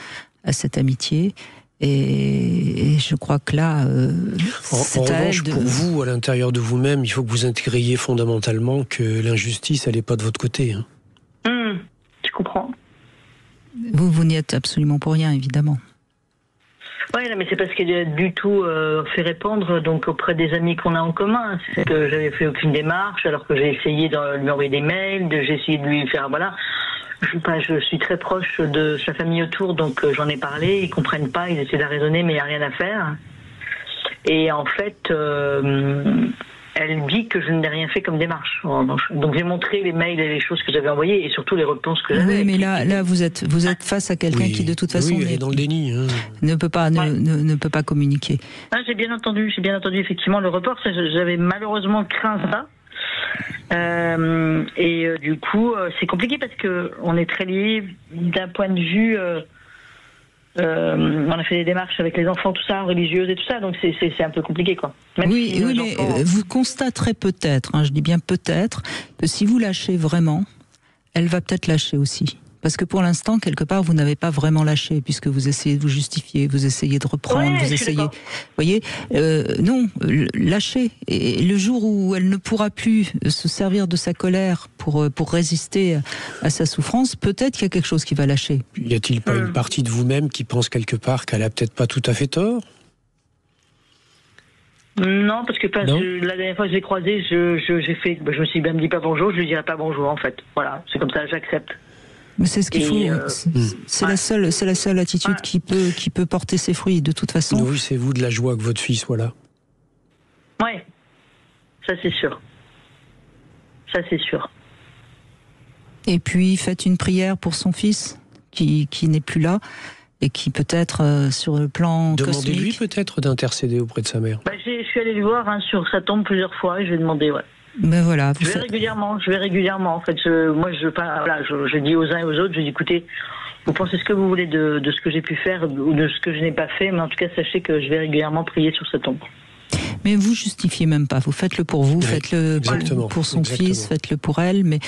B: à cette amitié. Et je crois que là,
C: en revanche, pour vous, à l'intérieur de vous-même, il faut que vous intégriez fondamentalement que l'injustice, elle n'est pas de votre côté. Hein.
T: Je comprends.
B: Vous n'y êtes absolument pour rien, évidemment.
T: Oui, mais c'est parce qu'il a du tout fait répondre donc auprès des amis qu'on a en commun. C'est que j'avais fait aucune démarche, alors que j'ai essayé de lui envoyer des mails, j'ai essayé de lui faire... Voilà. Je suis très proche de sa famille autour, donc j'en ai parlé, ils comprennent pas, ils essaient de la raisonner, mais il n'y a rien à faire. Et en fait... elle dit que je n'ai rien fait comme démarche. Donc j'ai montré les mails et les choses que j'avais envoyées et surtout les réponses que j'avais.
B: Oui, mais là vous êtes face à quelqu'un qui de toute façon
C: elle est dans le déni. Hein.
B: ne peut pas communiquer.
T: J'ai bien entendu effectivement le report. J'avais malheureusement craint ça. Du coup, c'est compliqué parce que on est très liés d'un point de vue on a fait des démarches avec les enfants, tout ça, religieuses et tout ça, donc c'est un peu compliqué, quoi. Même
B: oui,
T: si
B: mais vous constaterez peut-être, je dis bien peut-être, que si vous lâchez vraiment, elle va peut-être lâcher aussi. Parce que pour l'instant, quelque part, vous n'avez pas vraiment lâché, puisque vous essayez de vous justifier, vous essayez de reprendre, vous essayez... Vous voyez, non, lâchez. Et le jour où elle ne pourra plus se servir de sa colère pour résister à sa souffrance, peut-être qu'il y a quelque chose qui va lâcher.
C: Y a-t-il pas une partie de vous-même qui pense quelque part qu'elle a peut-être pas tout à fait tort ?
T: Non, parce que la dernière fois que je l'ai croisée, j'ai fait, je me suis bien dit pas bonjour, je lui dirai pas bonjour, en fait. Voilà, c'est comme ça, j'accepte.
B: Mais c'est ce qu'il faut. C'est la seule attitude qui peut porter ses fruits, de toute façon.
C: Nourrissez-vous de la joie que votre fils soit là.
T: Ouais, ça c'est sûr. Ça c'est sûr.
B: Et puis faites une prière pour son fils qui n'est plus là et qui peut-être sur le plan cosmique.
C: Demandez-lui peut-être d'intercéder auprès de sa mère.
T: Je suis allée le voir sur sa tombe plusieurs fois et je lui ai demandé,
B: Ben voilà.
T: Je vais régulièrement. En fait, je dis aux uns et aux autres, je dis écoutez, vous pensez ce que vous voulez de ce que j'ai pu faire ou de ce que je n'ai pas fait, mais en tout cas sachez que je vais régulièrement prier sur sa tombe.
B: Mais vous justifiez même pas. Vous faites-le pour vous, faites-le pour son fils, faites-le pour elle. Mais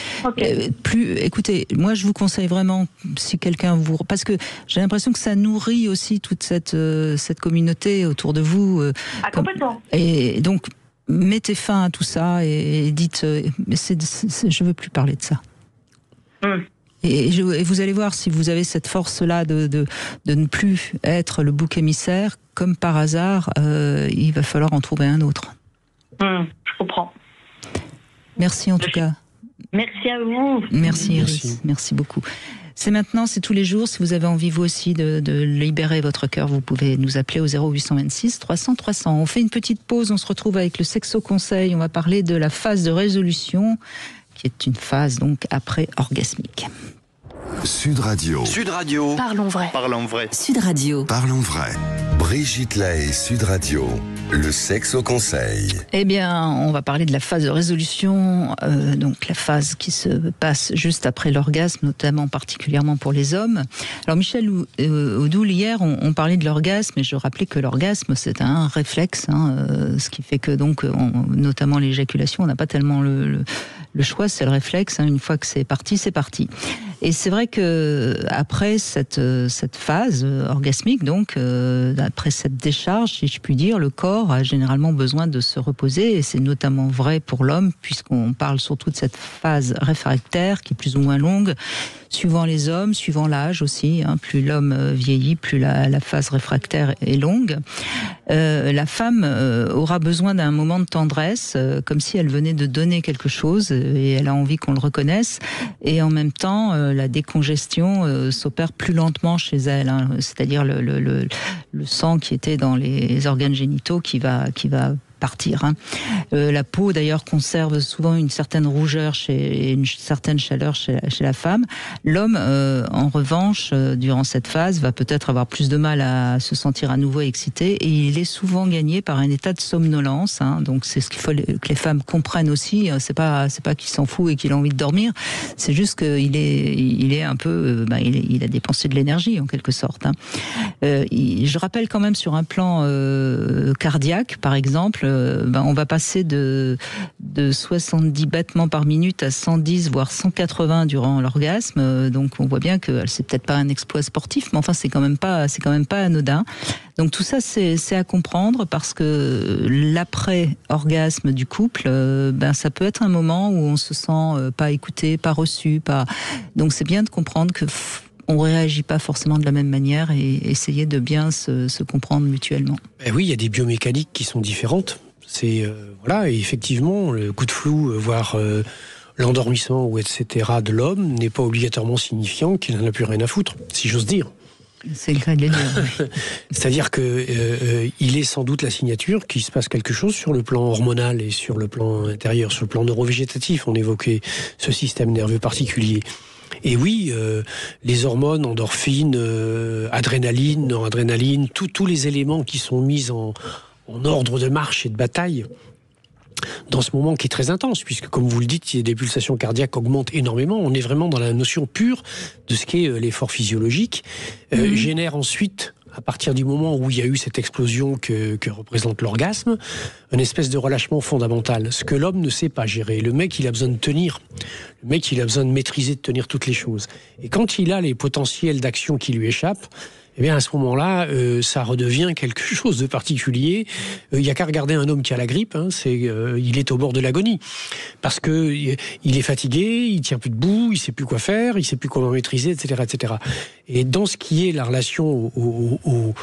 B: écoutez, moi je vous conseille vraiment, si quelqu'un vous, parce que j'ai l'impression que ça nourrit aussi toute cette communauté autour de vous.
T: Complètement.
B: Et donc mettez fin à tout ça et dites, je veux plus parler de ça. Et vous allez voir, si vous avez cette force-là de ne plus être le bouc émissaire, comme par hasard, il va falloir en trouver un autre.
T: Je comprends.
B: Merci en tout cas.
T: Merci à vous.
B: Merci Iris, merci beaucoup. C'est tous les jours. Si vous avez envie, vous aussi, de libérer votre cœur, vous pouvez nous appeler au 0826 300 300. On fait une petite pause, on se retrouve avec le Sexo Conseil. On va parler de la phase de résolution, qui est une phase donc après orgasmique.
A: Sud Radio.
N: Parlons vrai.
L: Sud Radio.
A: Parlons vrai. Brigitte Lahaie, Sud Radio. Le sexe au conseil.
B: Eh bien, on va parler de la phase de résolution, donc la phase qui se passe juste après l'orgasme, notamment particulièrement pour les hommes. Alors Michel Oudoul, hier, on parlait de l'orgasme, et je rappelais que l'orgasme, c'est un réflexe, ce qui fait que donc, notamment l'éjaculation, on n'a pas tellement le choix, c'est le réflexe. Une fois que c'est parti, c'est parti. Et c'est vrai que après cette phase orgasmique, donc après cette décharge, si je puis dire, le corps a généralement besoin de se reposer, et c'est notamment vrai pour l'homme, puisqu'on parle surtout de cette phase réfractaire qui est plus ou moins longue, suivant les hommes, suivant l'âge aussi. Plus l'homme vieillit, plus la phase réfractaire est longue. La femme aura besoin d'un moment de tendresse, comme si elle venait de donner quelque chose, et elle a envie qu'on le reconnaisse. Et en même temps, la décongestion s'opère plus lentement chez elle, c'est-à-dire le sang qui était dans les organes génitaux qui va partir. La peau, d'ailleurs, conserve souvent une certaine rougeur et une certaine chaleur chez la femme. L'homme, en revanche, durant cette phase, va peut-être avoir plus de mal à se sentir à nouveau excité, et il est souvent gagné par un état de somnolence. Donc c'est ce qu'il faut que les femmes comprennent aussi. C'est pas qu'il s'en fout et qu'il a envie de dormir. C'est juste qu'il est un peu, il a dépensé de l'énergie en quelque sorte. Je rappelle quand même sur un plan cardiaque, par exemple. On va passer de 70 battements par minute à 110 voire 180 durant l'orgasme. Donc on voit bien que c'est peut-être pas un exploit sportif, mais enfin c'est quand même pas anodin. Donc tout ça c'est à comprendre, parce que l'après-orgasme du couple, ça peut être un moment où on se sent pas écouté, pas reçu, Donc c'est bien de comprendre que on réagit pas forcément de la même manière, et essayer de bien se comprendre mutuellement.
C: Oui, il y a des biomécaniques qui sont différentes. Et effectivement, le coup de flou, voire l'endormissement ou etc. de l'homme n'est pas obligatoirement signifiant qu'il n'en a plus rien à foutre, si j'ose dire.
B: C'est le cas de le dire. Oui.
C: C'est-à-dire que il est sans doute la signature qu'il se passe quelque chose sur le plan hormonal et sur le plan intérieur, sur le plan neurovégétatif. On évoquait ce système nerveux particulier. Et oui, les hormones, endorphines, adrénaline, noradrénaline, tous les éléments qui sont mis en ordre de marche et de bataille dans ce moment qui est très intense, puisque comme vous le dites, des pulsations cardiaques augmentent énormément. On est vraiment dans la notion pure de ce qu'est l'effort physiologique. Génère ensuite, à partir du moment où il y a eu cette explosion que représente l'orgasme, une espèce de relâchement fondamental. Ce que l'homme ne sait pas gérer. Le mec, il a besoin de tenir. Le mec, il a besoin de maîtriser, de tenir toutes les choses. Et quand il a les potentiels d'action qui lui échappent, eh bien, à ce moment-là, ça redevient quelque chose de particulier. Il n'y a qu'à regarder un homme qui a la grippe, il est au bord de l'agonie. Parce que il est fatigué, il tient plus debout, il sait plus quoi faire, il sait plus comment maîtriser, etc., etc. Et dans ce qui est la relation au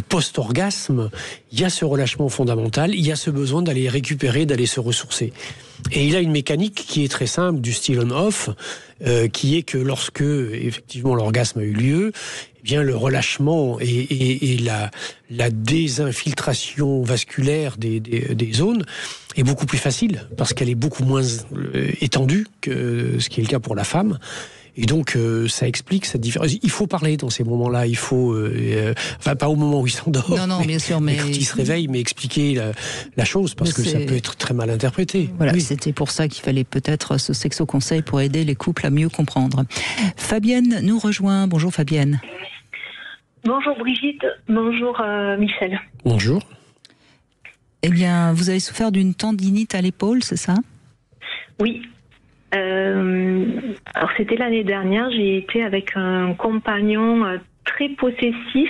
C: post-orgasme, il y a ce relâchement fondamental, il y a ce besoin d'aller récupérer, d'aller se ressourcer. Et il a une mécanique qui est très simple, du style on-off, qui est que lorsque, effectivement, l'orgasme a eu lieu, eh bien, le relâchement et la désinfiltration vasculaire des zones est beaucoup plus facile, parce qu'elle est beaucoup moins étendue que ce qui est le cas pour la femme. Et donc, ça explique cette différence. Il faut parler dans ces moments-là. Il faut, enfin, pas au moment où il s'endort.
B: Non, bien sûr, mais
C: quand il se réveille, mais expliquer la chose, parce que ça peut être très mal interprété.
B: Voilà, c'était pour ça qu'il fallait peut-être ce sexo-conseil pour aider les couples à mieux comprendre. Fabienne nous rejoint. Bonjour Fabienne.
U: Bonjour Brigitte. Bonjour Michel.
C: Bonjour.
B: Eh bien, vous avez souffert d'une tendinite à l'épaule, c'est ça ?
U: Oui. Alors c'était l'année dernière, j'ai été avec un compagnon très possessif,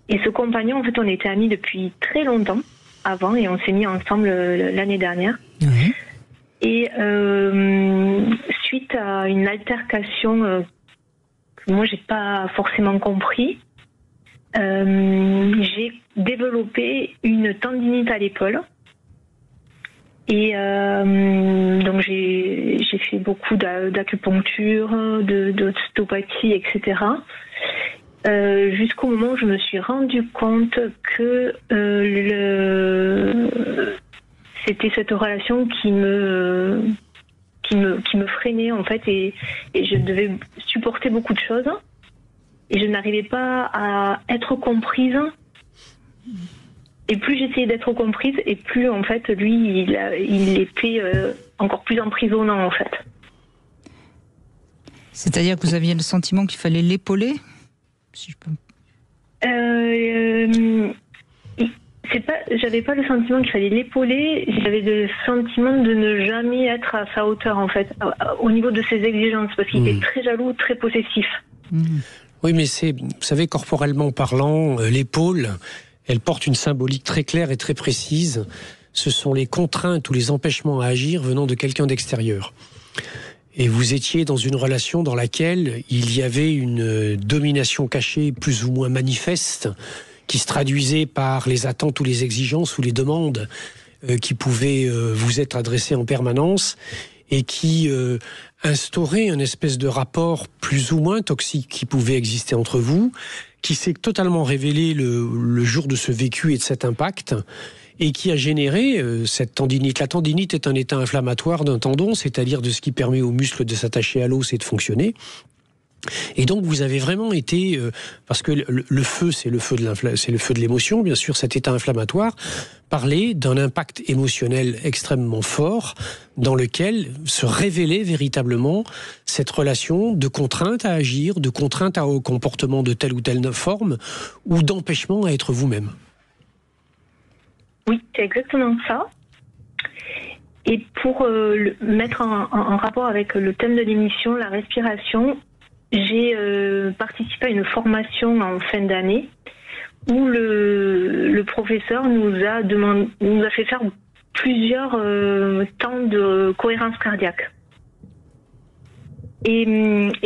U: et ce compagnon, en fait, on était amis depuis très longtemps avant, et on s'est mis ensemble l'année dernière.
B: Oui.
U: Et suite à une altercation que moi j'ai pas forcément compris, j'ai développé une tendinite à l'épaule. Et donc j'ai fait beaucoup d'acupuncture, d'ostéopathie, etc. Jusqu'au moment où je me suis rendu compte que c'était cette relation qui me freinait en fait, et je devais supporter beaucoup de choses, et je n'arrivais pas à être comprise. Et plus j'essayais d'être comprise, et plus en fait lui il était encore plus emprisonnant en fait.
B: C'est-à-dire que vous aviez le sentiment qu'il fallait l'épauler, si je peux.
U: J'avais pas le sentiment qu'il fallait l'épauler, j'avais le sentiment de ne jamais être à sa hauteur en fait, au niveau de ses exigences, parce qu'il était très jaloux, très possessif.
C: Oui, mais vous savez, corporellement parlant, l'épaule, elle porte une symbolique très claire et très précise. Ce sont les contraintes ou les empêchements à agir venant de quelqu'un d'extérieur. Et vous étiez dans une relation dans laquelle il y avait une domination cachée plus ou moins manifeste, qui se traduisait par les attentes ou les exigences ou les demandes qui pouvaient vous être adressées en permanence, et qui instaurait une espèce de rapport plus ou moins toxique qui pouvait exister entre vous, qui s'est totalement révélé le jour de ce vécu et de cet impact, et qui a généré cette tendinite. La tendinite est un état inflammatoire d'un tendon, c'est-à-dire de ce qui permet aux muscles de s'attacher à l'os et de fonctionner. Et donc vous avez vraiment été, parce que le feu, c'est le feu de l'émotion, bien sûr, cet état inflammatoire, parler d'un impact émotionnel extrêmement fort dans lequel se révélait véritablement cette relation de contrainte à agir, de contrainte au comportement de telle ou telle forme, ou d'empêchement à être vous-même.
U: Oui, c'est exactement ça. Et pour le mettre en rapport avec le thème de l'émission, la respiration, j'ai participé à une formation en fin d'année où le professeur nous a fait faire plusieurs temps de cohérence cardiaque. Et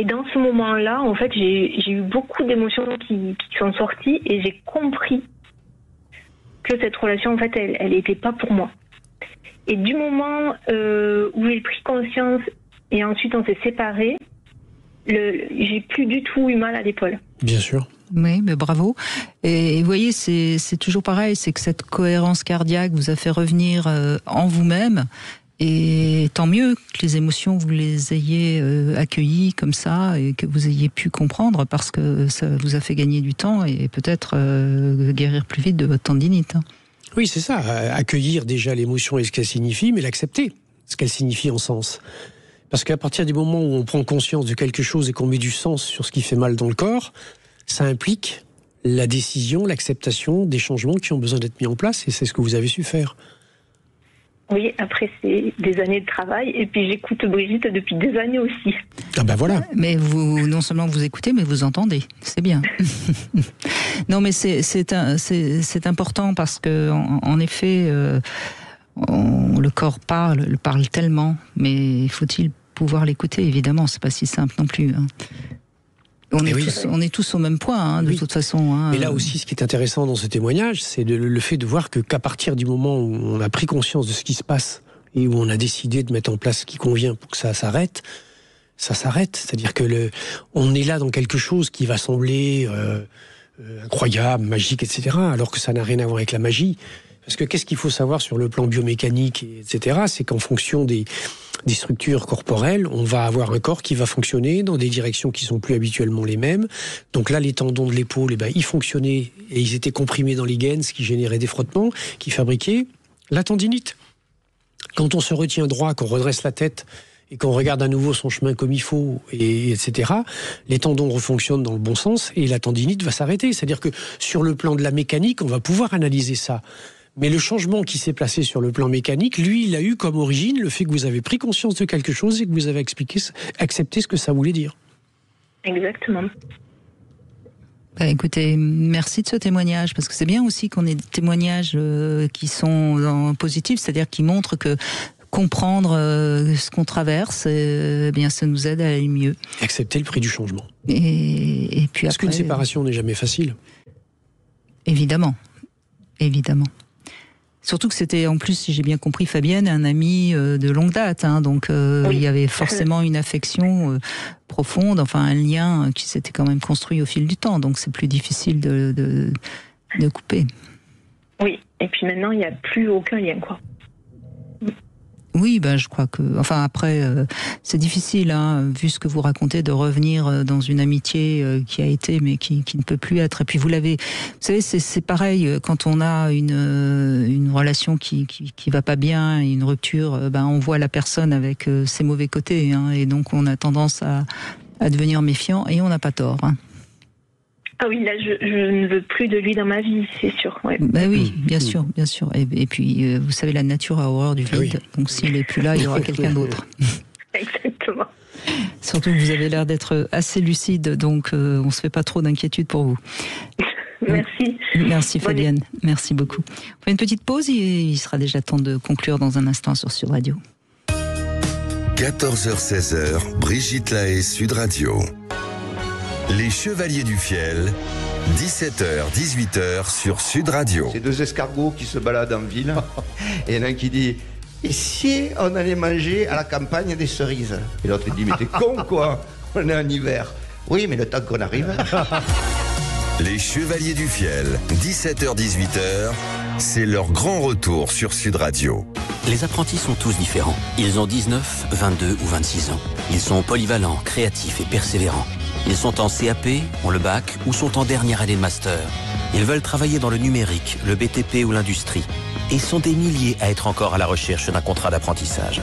U: dans ce moment-là, en fait, j'ai eu beaucoup d'émotions qui sont sorties, et j'ai compris que cette relation, en fait, elle n'était pas pour moi. Et du moment où j'ai pris conscience et ensuite on s'est séparés, j'ai plus du tout eu mal à l'épaule.
C: Bien sûr.
B: Oui, mais bravo. Et vous voyez, c'est toujours pareil, c'est que cette cohérence cardiaque vous a fait revenir en vous-même. Et tant mieux que les émotions, vous les ayez accueillies comme ça, et que vous ayez pu comprendre, parce que ça vous a fait gagner du temps et peut-être guérir plus vite de votre tendinite.
C: Oui, c'est ça. Accueillir déjà l'émotion et ce qu'elle signifie, mais l'accepter, ce qu'elle signifie en sens. Parce qu'à partir du moment où on prend conscience de quelque chose et qu'on met du sens sur ce qui fait mal dans le corps, ça implique la décision, l'acceptation des changements qui ont besoin d'être mis en place, et c'est ce que vous avez su faire.
U: Oui, après c'est des années de travail, et puis j'écoute Brigitte depuis des années aussi.
C: Ah ben voilà.
B: Mais vous, non seulement vous écoutez, mais vous entendez, c'est bien. Non, mais c'est important parce que en effet, le corps parle tellement, mais faut-il pouvoir l'écouter? Évidemment, c'est pas si simple non plus. Hein. On est tous au même point, de toute façon.
C: Mais là aussi, ce qui est intéressant dans ce témoignage, c'est le fait de voir qu'à partir du moment où on a pris conscience de ce qui se passe et où on a décidé de mettre en place ce qui convient pour que ça s'arrête, ça s'arrête. C'est-à-dire que on est là dans quelque chose qui va sembler incroyable, magique, etc., alors que ça n'a rien à voir avec la magie. Parce que qu'est-ce qu'il faut savoir sur le plan biomécanique, etc., c'est qu'en fonction des structures corporelles, on va avoir un corps qui va fonctionner dans des directions qui sont plus habituellement les mêmes. Donc là, les tendons de l'épaule, ils fonctionnaient et ils étaient comprimés dans les gaines, ce qui générait des frottements, qui fabriquaient la tendinite. Quand on se retient droit, qu'on redresse la tête et qu'on regarde à nouveau son chemin comme il faut, etc., les tendons refonctionnent dans le bon sens et la tendinite va s'arrêter. C'est-à-dire que sur le plan de la mécanique, on va pouvoir analyser ça. Mais le changement qui s'est placé sur le plan mécanique, lui, il a eu comme origine le fait que vous avez pris conscience de quelque chose et que vous avez accepté ce que ça voulait dire.
U: Exactement.
B: Écoutez, merci de ce témoignage, parce que c'est bien aussi qu'on ait des témoignages qui sont positifs, c'est-à-dire qui montrent que comprendre ce qu'on traverse, bien, ça nous aide à aller mieux.
C: Accepter le prix du changement.
B: Et puis
C: parce qu'une séparation n'est jamais facile.
B: Évidemment. Surtout que c'était, en plus, si j'ai bien compris, Fabienne, un ami de longue date. Donc, il y avait forcément une affection profonde, enfin un lien qui s'était quand même construit au fil du temps. Donc, c'est plus difficile de couper.
U: Oui, et puis maintenant, il n'y a plus aucun lien, quoi.
B: Oui, je crois que... Enfin, après, c'est difficile, vu ce que vous racontez, de revenir dans une amitié qui a été, mais qui ne peut plus être. Et puis, vous savez, c'est pareil, quand on a une relation qui va pas bien, une rupture, on voit la personne avec ses mauvais côtés, et donc on a tendance à devenir méfiant, et on n'a pas tort.
U: Ah oui, là, je ne veux plus de lui dans ma vie, c'est sûr. Ouais.
B: Oui, bien sûr. Et puis, vous savez, la nature a horreur du vide. Oui. Donc, s'il n'est plus là, il y aura quelqu'un d'autre.
U: Exactement.
B: Surtout que vous avez l'air d'être assez lucide, donc on ne se fait pas trop d'inquiétude pour vous.
U: Merci.
B: Merci Fabienne, merci beaucoup. On fait une petite pause et il sera déjà temps de conclure dans un instant sur Sud Radio.
A: 14h-16h, Brigitte Lahaie, Sud Radio. Les Chevaliers du Fiel, 17h-18h sur Sud Radio.
D: C'est deux escargots qui se baladent en ville et il y en a un qui dit « Et si on allait manger à la campagne des cerises ?» Et l'autre dit « Mais t'es con quoi, on est en hiver. » Oui, mais le temps qu'on arrive...
A: Les Chevaliers du Fiel, 17h-18h, c'est leur grand retour sur Sud Radio.
E: Les apprentis sont tous différents. Ils ont 19, 22 ou 26 ans. Ils sont polyvalents, créatifs et persévérants. Ils sont en CAP, ont le bac ou sont en dernière année de master. Ils veulent travailler dans le numérique, le BTP ou l'industrie. Et sont des milliers à être encore à la recherche d'un contrat d'apprentissage.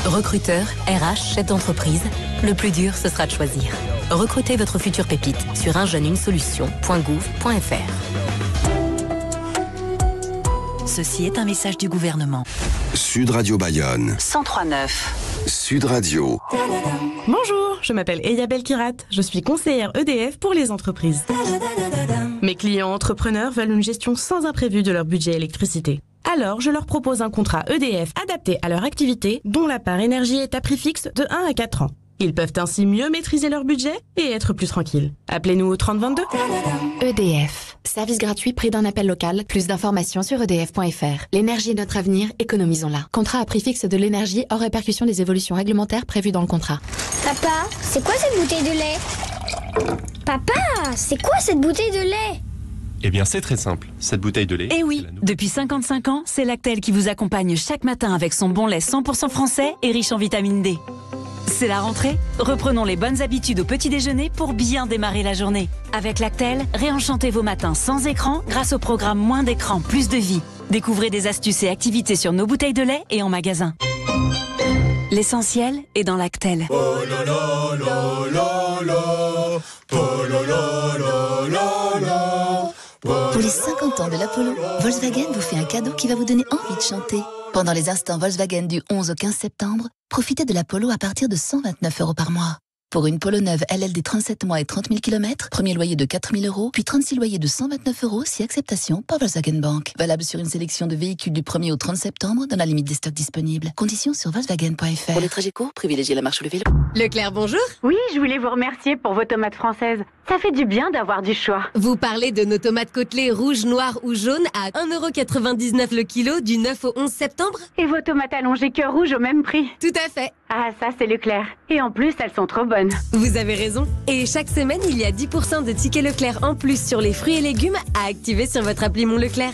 F: Recruteurs, RH, chefs d'entreprise, le plus dur, ce sera de choisir. Recrutez votre future pépite sur unjeuneunesolution.gouv.fr. Ceci est un message du gouvernement.
A: Sud Radio Bayonne.
F: 103.9.
A: Sud Radio.
V: Bonjour, je m'appelle Eya Belkirat. Je suis conseillère EDF pour les entreprises. Mes clients entrepreneurs veulent une gestion sans imprévu de leur budget électricité. Alors, je leur propose un contrat EDF adapté à leur activité, dont la part énergie est à prix fixe de 1 à 4 ans. Ils peuvent ainsi mieux maîtriser leur budget et être plus tranquilles. Appelez-nous au 3022.
W: EDF. Service gratuit, prix d'un appel local. Plus d'informations sur edf.fr. L'énergie est notre avenir, économisons-la. Contrat à prix fixe de l'énergie hors répercussion des évolutions réglementaires prévues dans le contrat.
X: Papa, c'est quoi cette bouteille de lait? Papa, c'est quoi cette bouteille de lait?
Y: Eh bien, c'est très simple. Cette bouteille de lait...
F: Eh oui, depuis 55 ans, c'est Lactel qui vous accompagne chaque matin avec son bon lait 100% français et riche en vitamine D. C'est la rentrée. Reprenons les bonnes habitudes au petit déjeuner pour bien démarrer la journée. Avec Lactel, réenchantez vos matins sans écran grâce au programme Moins d'écran, plus de vie. Découvrez des astuces et activités sur nos bouteilles de lait et en magasin. L'essentiel est dans Lactel.
L: Pour les 50 ans de l'Apollo, Volkswagen vous fait un cadeau qui va vous donner envie de chanter. Pendant les instants Volkswagen du 11 au 15 septembre, profitez de l'Apollo à partir de 129 € par mois. Pour une Polo neuve LLD 37 mois et 30 000 km, premier loyer de 4 000 €, puis 36 loyers de 129 € si acceptation par Volkswagen Bank. Valable sur une sélection de véhicules du 1er au 30 septembre dans la limite des stocks disponibles. Conditions sur Volkswagen.fr. Pour les trajets courts, privilégiez la marche ou le vélo.
G: Leclerc, bonjour.
H: Oui, je voulais vous remercier pour vos tomates françaises. Ça fait du bien d'avoir du choix.
G: Vous parlez de nos tomates côtelées rouges, noires ou jaunes à 1,99 € le kilo du 9 au 11 septembre.
H: Et vos tomates allongées cœur rouge au même prix.
G: Tout à fait.
H: Ah, ça c'est Leclerc. Et en plus, elles sont trop bonnes.
G: Vous avez raison. Et chaque semaine, il y a 10% de tickets Leclerc en plus sur les fruits et légumes à activer sur votre appli Mon Leclerc.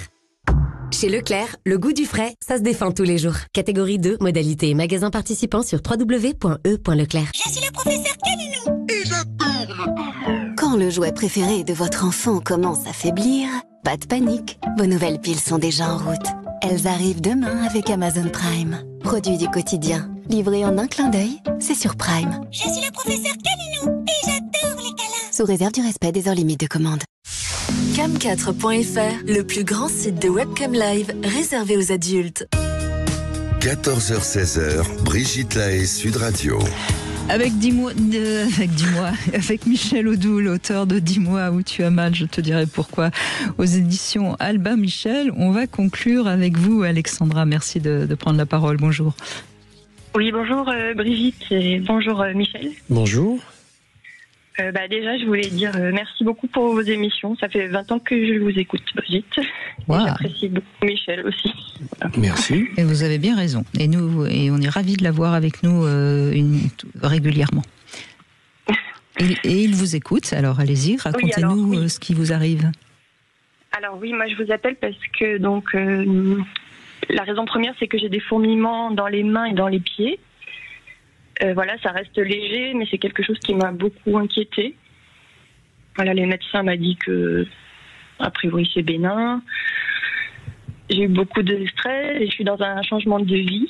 G: Chez Leclerc, le goût du frais, ça se défend tous les jours. Catégorie 2, modalité et magasin participant sur www.e.leclerc.
L: Je suis le professeur Calino et j'adore. Quand le jouet préféré de votre enfant commence à faiblir, pas de panique. Vos nouvelles piles sont déjà en route. Elles arrivent demain avec Amazon Prime. Produit du quotidien. Livré en un clin d'œil, c'est sur Prime.
X: Je suis le professeur Calino et j'adore les câlins.
L: Sous réserve du respect des heures limites de commande.
N: Cam4.fr, le plus grand site de webcam live réservé aux adultes.
A: 14h-16h, Brigitte Lahaie, Sud Radio.
B: Avec Michel Audoul, l'auteur de 10 mois où tu as mal, je te dirai pourquoi, aux éditions Albin Michel. On va conclure avec vous, Alexandra. Merci de prendre la parole. Bonjour.
I: Oui, bonjour Brigitte et bonjour Michel.
C: Bonjour.
I: Déjà, je voulais dire merci beaucoup pour vos émissions. Ça fait 20 ans que je vous écoute, Brigitte. Wow. J'apprécie beaucoup Michel aussi. Voilà.
C: Merci.
B: Et vous avez bien raison. Et on est ravis de l'avoir avec nous régulièrement. Et il vous écoute. Alors, allez-y, racontez-nous ce qui vous arrive.
I: Alors oui, moi je vous appelle parce que la raison première, c'est que j'ai des fourmillements dans les mains et dans les pieds. Voilà, ça reste léger, mais c'est quelque chose qui m'a beaucoup inquiétée. Voilà, les médecins m'ont dit que, a priori, c'est bénin. J'ai eu beaucoup de stress et je suis dans un changement de vie.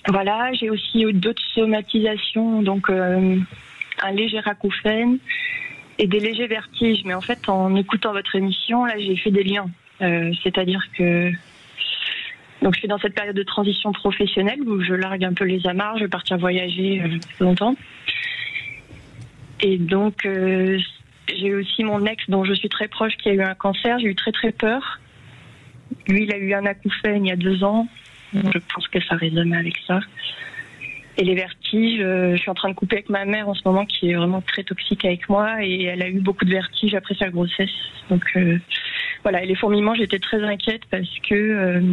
I: Voilà, j'ai aussi eu d'autres somatisations, donc un léger acouphène et des légers vertiges. Mais en fait, en écoutant votre émission, là, j'ai fait des liens. C'est-à-dire que donc je suis dans cette période de transition professionnelle où je largue un peu les amarres, je vais partir voyager longtemps. Et donc j'ai aussi mon ex dont je suis très proche qui a eu un cancer, j'ai eu très très peur. Lui, il a eu un acouphène il y a 2 ans, je pense que ça résonne avec ça. Et les vertiges, je suis en train de couper avec ma mère en ce moment qui est vraiment très toxique avec moi et elle a eu beaucoup de vertiges après sa grossesse. Donc voilà, et les fourmillements, j'étais très inquiète parce que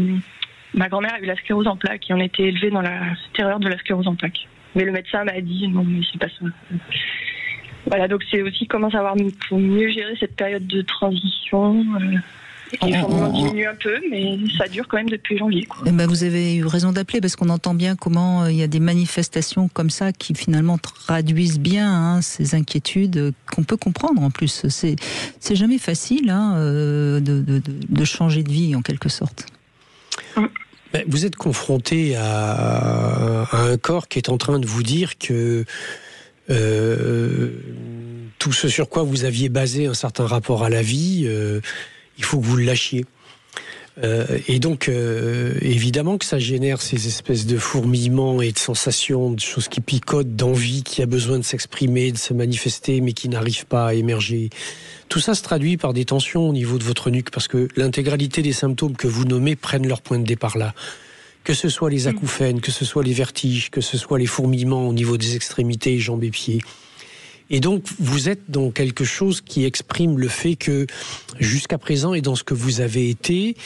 I: ma grand-mère a eu la sclérose en plaques et on était élevés dans la terreur de la sclérose en plaques. Mais le médecin m'a dit non, mais c'est pas ça. Voilà, donc c'est aussi comment savoir pour mieux gérer cette période de transition. Les fourmillements diminuent un peu, mais ça dure quand même depuis janvier.
B: Vous avez eu raison d'appeler parce qu'on entend bien comment il y a des manifestations comme ça qui finalement traduisent bien ces inquiétudes qu'on peut comprendre en plus. C'est jamais facile de changer de vie en quelque sorte.
C: Vous êtes confronté à un corps qui est en train de vous dire que tout ce sur quoi vous aviez basé un certain rapport à la vie, il faut que vous le lâchiez. Et donc, évidemment que ça génère ces espèces de fourmillements et de sensations, de choses qui picotent, d'envie qui a besoin de s'exprimer, de se manifester, mais qui n'arrive pas à émerger. Tout ça se traduit par des tensions au niveau de votre nuque, parce que l'intégralité des symptômes que vous nommez prennent leur point de départ là. Que ce soit les acouphènes, que ce soit les vertiges, que ce soit les fourmillements au niveau des extrémités, jambes et pieds. Et donc, vous êtes dans quelque chose qui exprime le fait que, jusqu'à présent, et dans ce que vous avez été,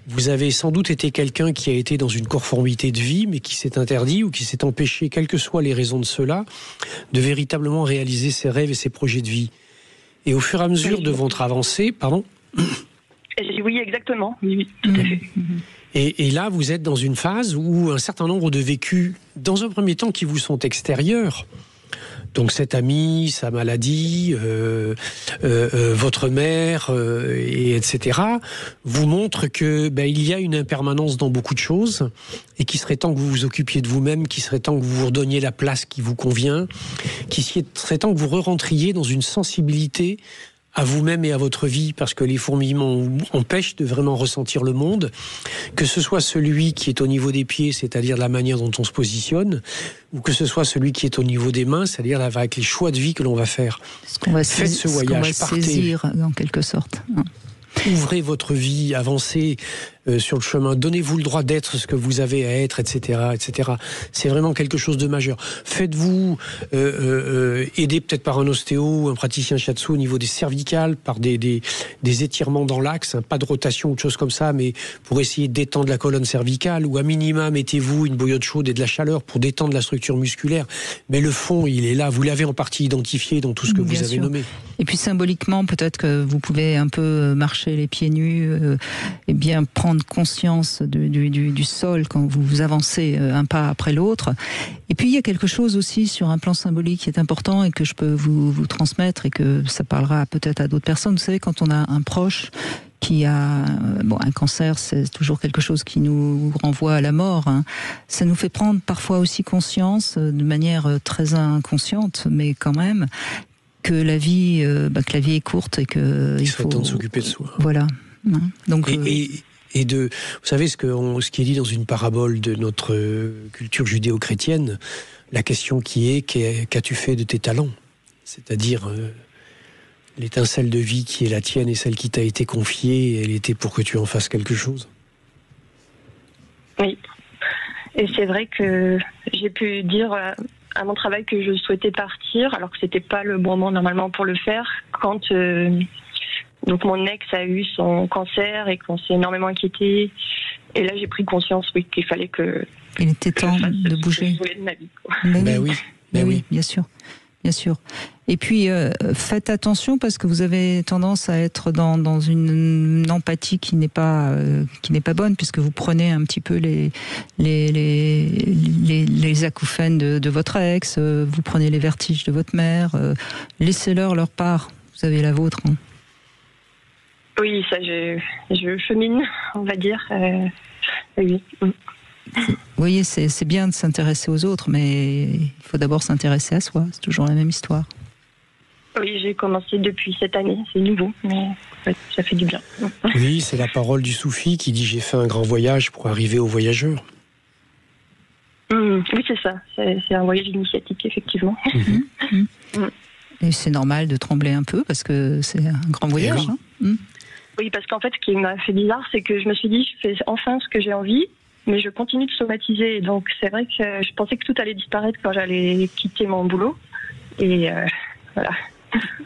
C: vous avez sans doute été quelqu'un qui a été dans une conformité de vie, mais qui s'est interdit ou qui s'est empêché, quelles que soient les raisons de cela, de véritablement réaliser ses rêves et ses projets de vie. Et au fur et à mesure de votre avancée, pardon ?
I: Oui, exactement. Oui, tout à fait.
C: Et là, vous êtes dans une phase où un certain nombre de vécus, dans un premier temps, qui vous sont extérieurs, Donc cet ami, sa maladie, votre mère, et etc., vous montre que il y a une impermanence dans beaucoup de choses et qu'il serait temps que vous vous occupiez de vous-même, qu'il serait temps que vous vous redonniez la place qui vous convient, qu'il serait temps que vous re-rentriez dans une sensibilité à vous-même et à votre vie, parce que les fourmillements empêchent de vraiment ressentir le monde, que ce soit celui qui est au niveau des pieds, c'est-à-dire la manière dont on se positionne, ou que ce soit celui qui est au niveau des mains, c'est-à-dire avec les choix de vie que l'on va faire. Faites ce voyage, partez.
B: Saisir, en quelque sorte.
C: Ouvrez votre vie, avancez sur le chemin, donnez-vous le droit d'être ce que vous avez à être, etc., etc. C'est vraiment quelque chose de majeur. Faites-vous aider peut-être par un ostéo ou un praticien shiatsu au niveau des cervicales, par des étirements dans l'axe, pas de rotation ou de choses comme ça, mais pour essayer d'étendre la colonne cervicale, ou à minima, mettez-vous une bouillotte chaude et de la chaleur pour détendre la structure musculaire. Mais le fond, il est là, vous l'avez en partie identifié dans tout ce que vous avez nommé.
B: Et puis symboliquement, peut-être que vous pouvez un peu marcher les pieds nus et bien prendre conscience du sol quand vous avancez un pas après l'autre. Et puis il y a quelque chose aussi sur un plan symbolique qui est important et que je peux vous transmettre et que ça parlera peut-être à d'autres personnes. Vous savez, quand on a un proche qui a un cancer, c'est toujours quelque chose qui nous renvoie à la mort. Ça nous fait prendre parfois aussi conscience, de manière très inconsciente, mais quand même, que la vie est courte et que il
C: serait temps de s'occuper de soi.
B: Voilà. Donc
C: et vous savez ce qui est dit dans une parabole de notre culture judéo-chrétienne, la question qui est qu'as-tu fait de tes talents, c'est-à-dire l'étincelle de vie qui est la tienne et celle qui t'a été confiée, elle était pour que tu en fasses quelque chose.
I: Oui, et c'est vrai que j'ai pu dire à mon travail que je souhaitais partir, alors que c'était pas le bon moment normalement pour le faire, quand donc mon ex a eu son cancer et qu'on s'est énormément inquiété. Et là, j'ai pris conscience, qu'il fallait que...
B: Il était temps de bouger.
I: De ma vie, quoi.
B: Oui, bien sûr. Bien sûr. Et puis, faites attention parce que vous avez tendance à être dans une empathie qui n'est pas bonne, puisque vous prenez un petit peu les acouphènes de votre ex, vous prenez les vertiges de votre mère. Laissez-leur leur part. Vous avez la vôtre.
I: Oui, ça, je chemine, on va dire. Oui.
B: Vous voyez, c'est bien de s'intéresser aux autres, mais il faut d'abord s'intéresser à soi. C'est toujours la même histoire.
I: Oui, j'ai commencé depuis cette année. C'est nouveau, mais ça fait du bien.
C: Oui, c'est la parole du soufi qui dit « J'ai fait un grand voyage pour arriver au voyageur ».
I: Oui, c'est ça. C'est un voyage initiatique, effectivement.
B: Et c'est normal de trembler un peu, parce que c'est un grand voyage.
I: Oui, parce qu'en fait, ce qui m'a fait bizarre, c'est que je me suis dit, je fais enfin ce que j'ai envie, mais je continue de somatiser. Donc, c'est vrai que je pensais que tout allait disparaître quand j'allais quitter mon boulot. Et voilà.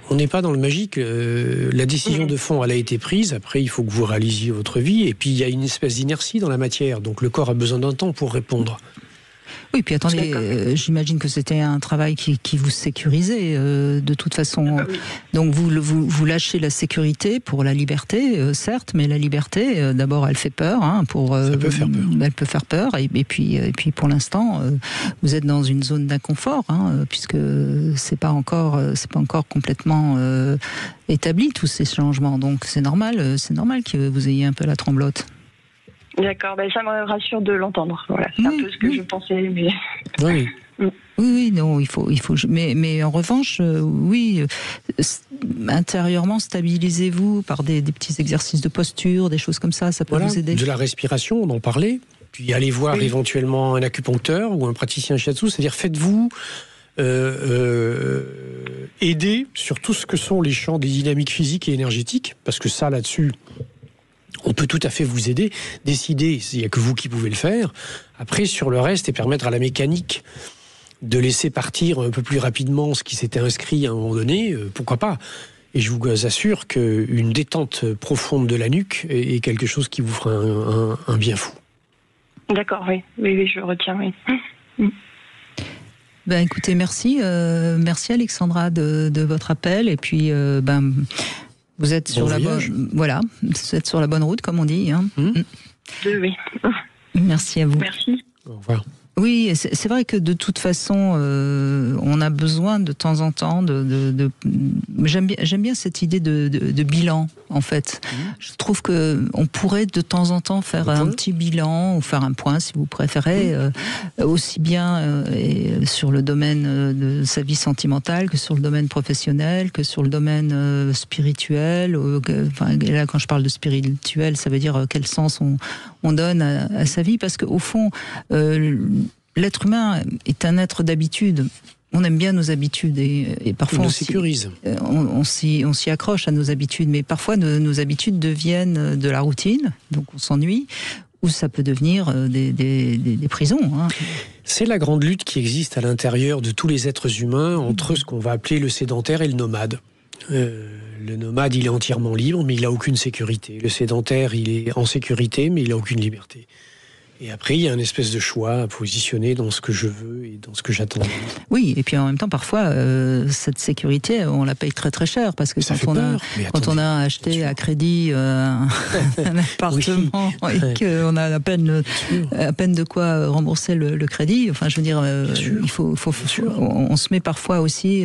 C: On n'est pas dans le magique. La décision de fond, elle a été prise. Après, il faut que vous réalisiez votre vie. Et puis, il y a une espèce d'inertie dans la matière. Donc, le corps a besoin d'un temps pour répondre.
B: Oui, puis attendez, j'imagine que c'était un travail qui vous sécurisait de toute façon. Donc vous lâchez la sécurité pour la liberté, certes, mais la liberté, d'abord, elle fait peur. Ça
C: peut faire peur.
B: Elle peut faire peur. Et puis pour l'instant, vous êtes dans une zone d'inconfort, puisque c'est pas encore complètement établi tous ces changements. Donc c'est normal que vous ayez un peu la tremblote.
I: D'accord, ça me rassure de l'entendre. Voilà, c'est un peu ce que je pensais, mais...
B: Oui, non, il faut. Mais en revanche, intérieurement, stabilisez-vous par des petits exercices de posture, des choses comme ça peut vous aider.
C: De la respiration, on en parlait. Puis allez voir éventuellement un acupuncteur ou un praticien shiatsu, c'est-à-dire faites-vous aider sur tout ce que sont les champs des dynamiques physiques et énergétiques, parce que ça, là-dessus... On peut tout à fait vous aider, décider, il n'y a que vous qui pouvez le faire, après sur le reste et permettre à la mécanique de laisser partir un peu plus rapidement ce qui s'était inscrit à un moment donné, pourquoi pas. Et je vous assure qu'une détente profonde de la nuque est quelque chose qui vous fera un bien fou. D'accord, oui, je retiens, oui.
B: Écoutez, merci Alexandra de votre appel, et puis vous êtes sur la bonne route, comme on dit.
I: Oui.
B: Merci à vous.
I: Merci.
C: Au revoir.
B: Oui, c'est vrai que de toute façon, on a besoin de temps en temps j'aime bien cette idée de bilan, en fait. Je trouve que on pourrait de temps en temps faire un petit bilan, ou faire un point, si vous préférez, aussi bien sur le domaine de sa vie sentimentale, que sur le domaine professionnel, que sur le domaine spirituel. Là, quand je parle de spirituel, ça veut dire quel sens on donne à sa vie, parce qu'au fond, l'être humain est un être d'habitude. On aime bien nos habitudes et parfois
C: on sécurise.
B: On s'y accroche à nos habitudes, mais parfois nos habitudes deviennent de la routine, donc on s'ennuie, ou ça peut devenir des prisons. Hein.
C: C'est la grande lutte qui existe à l'intérieur de tous les êtres humains entre ce qu'on va appeler le sédentaire et le nomade. Le nomade, il est entièrement libre, mais il n'a aucune sécurité. Le sédentaire, il est en sécurité, mais il n'a aucune liberté. Et après, il y a une espèce de choix à positionner dans ce que je veux et dans ce que j'attends.
B: Oui, et puis en même temps, parfois, cette sécurité, on la paye très très cher, parce que quand on a acheté à crédit un appartement et qu'on a à peine de quoi rembourser le crédit, enfin, je veux dire, on se met parfois aussi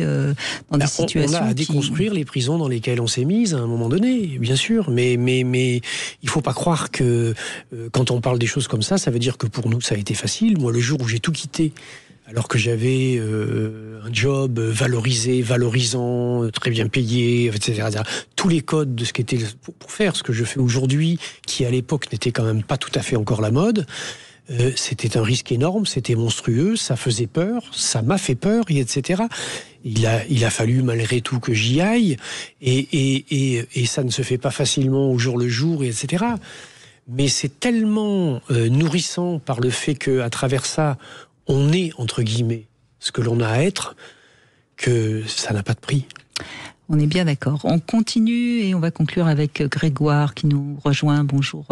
B: dans des situations.
C: On a à déconstruire les prisons dans lesquelles on s'est mise à un moment donné, bien sûr, mais il faut pas croire que quand on parle des choses comme ça veut dire que pour nous ça a été facile. Moi, le jour où j'ai tout quitté, alors que j'avais un job valorisant, très bien payé, etc., tous les codes de ce qui était pour faire ce que je fais aujourd'hui, qui à l'époque n'était quand même pas tout à fait encore la mode, c'était un risque énorme, c'était monstrueux, ça faisait peur, ça m'a fait peur, etc. Il a fallu malgré tout que j'y aille, et ça ne se fait pas facilement au jour le jour, etc. Mais c'est tellement nourrissant par le fait qu'à travers ça, on est, entre guillemets, ce que l'on a à être, que ça n'a pas de prix.
B: On est bien d'accord. On continue et on va conclure avec Grégoire qui nous rejoint. Bonjour.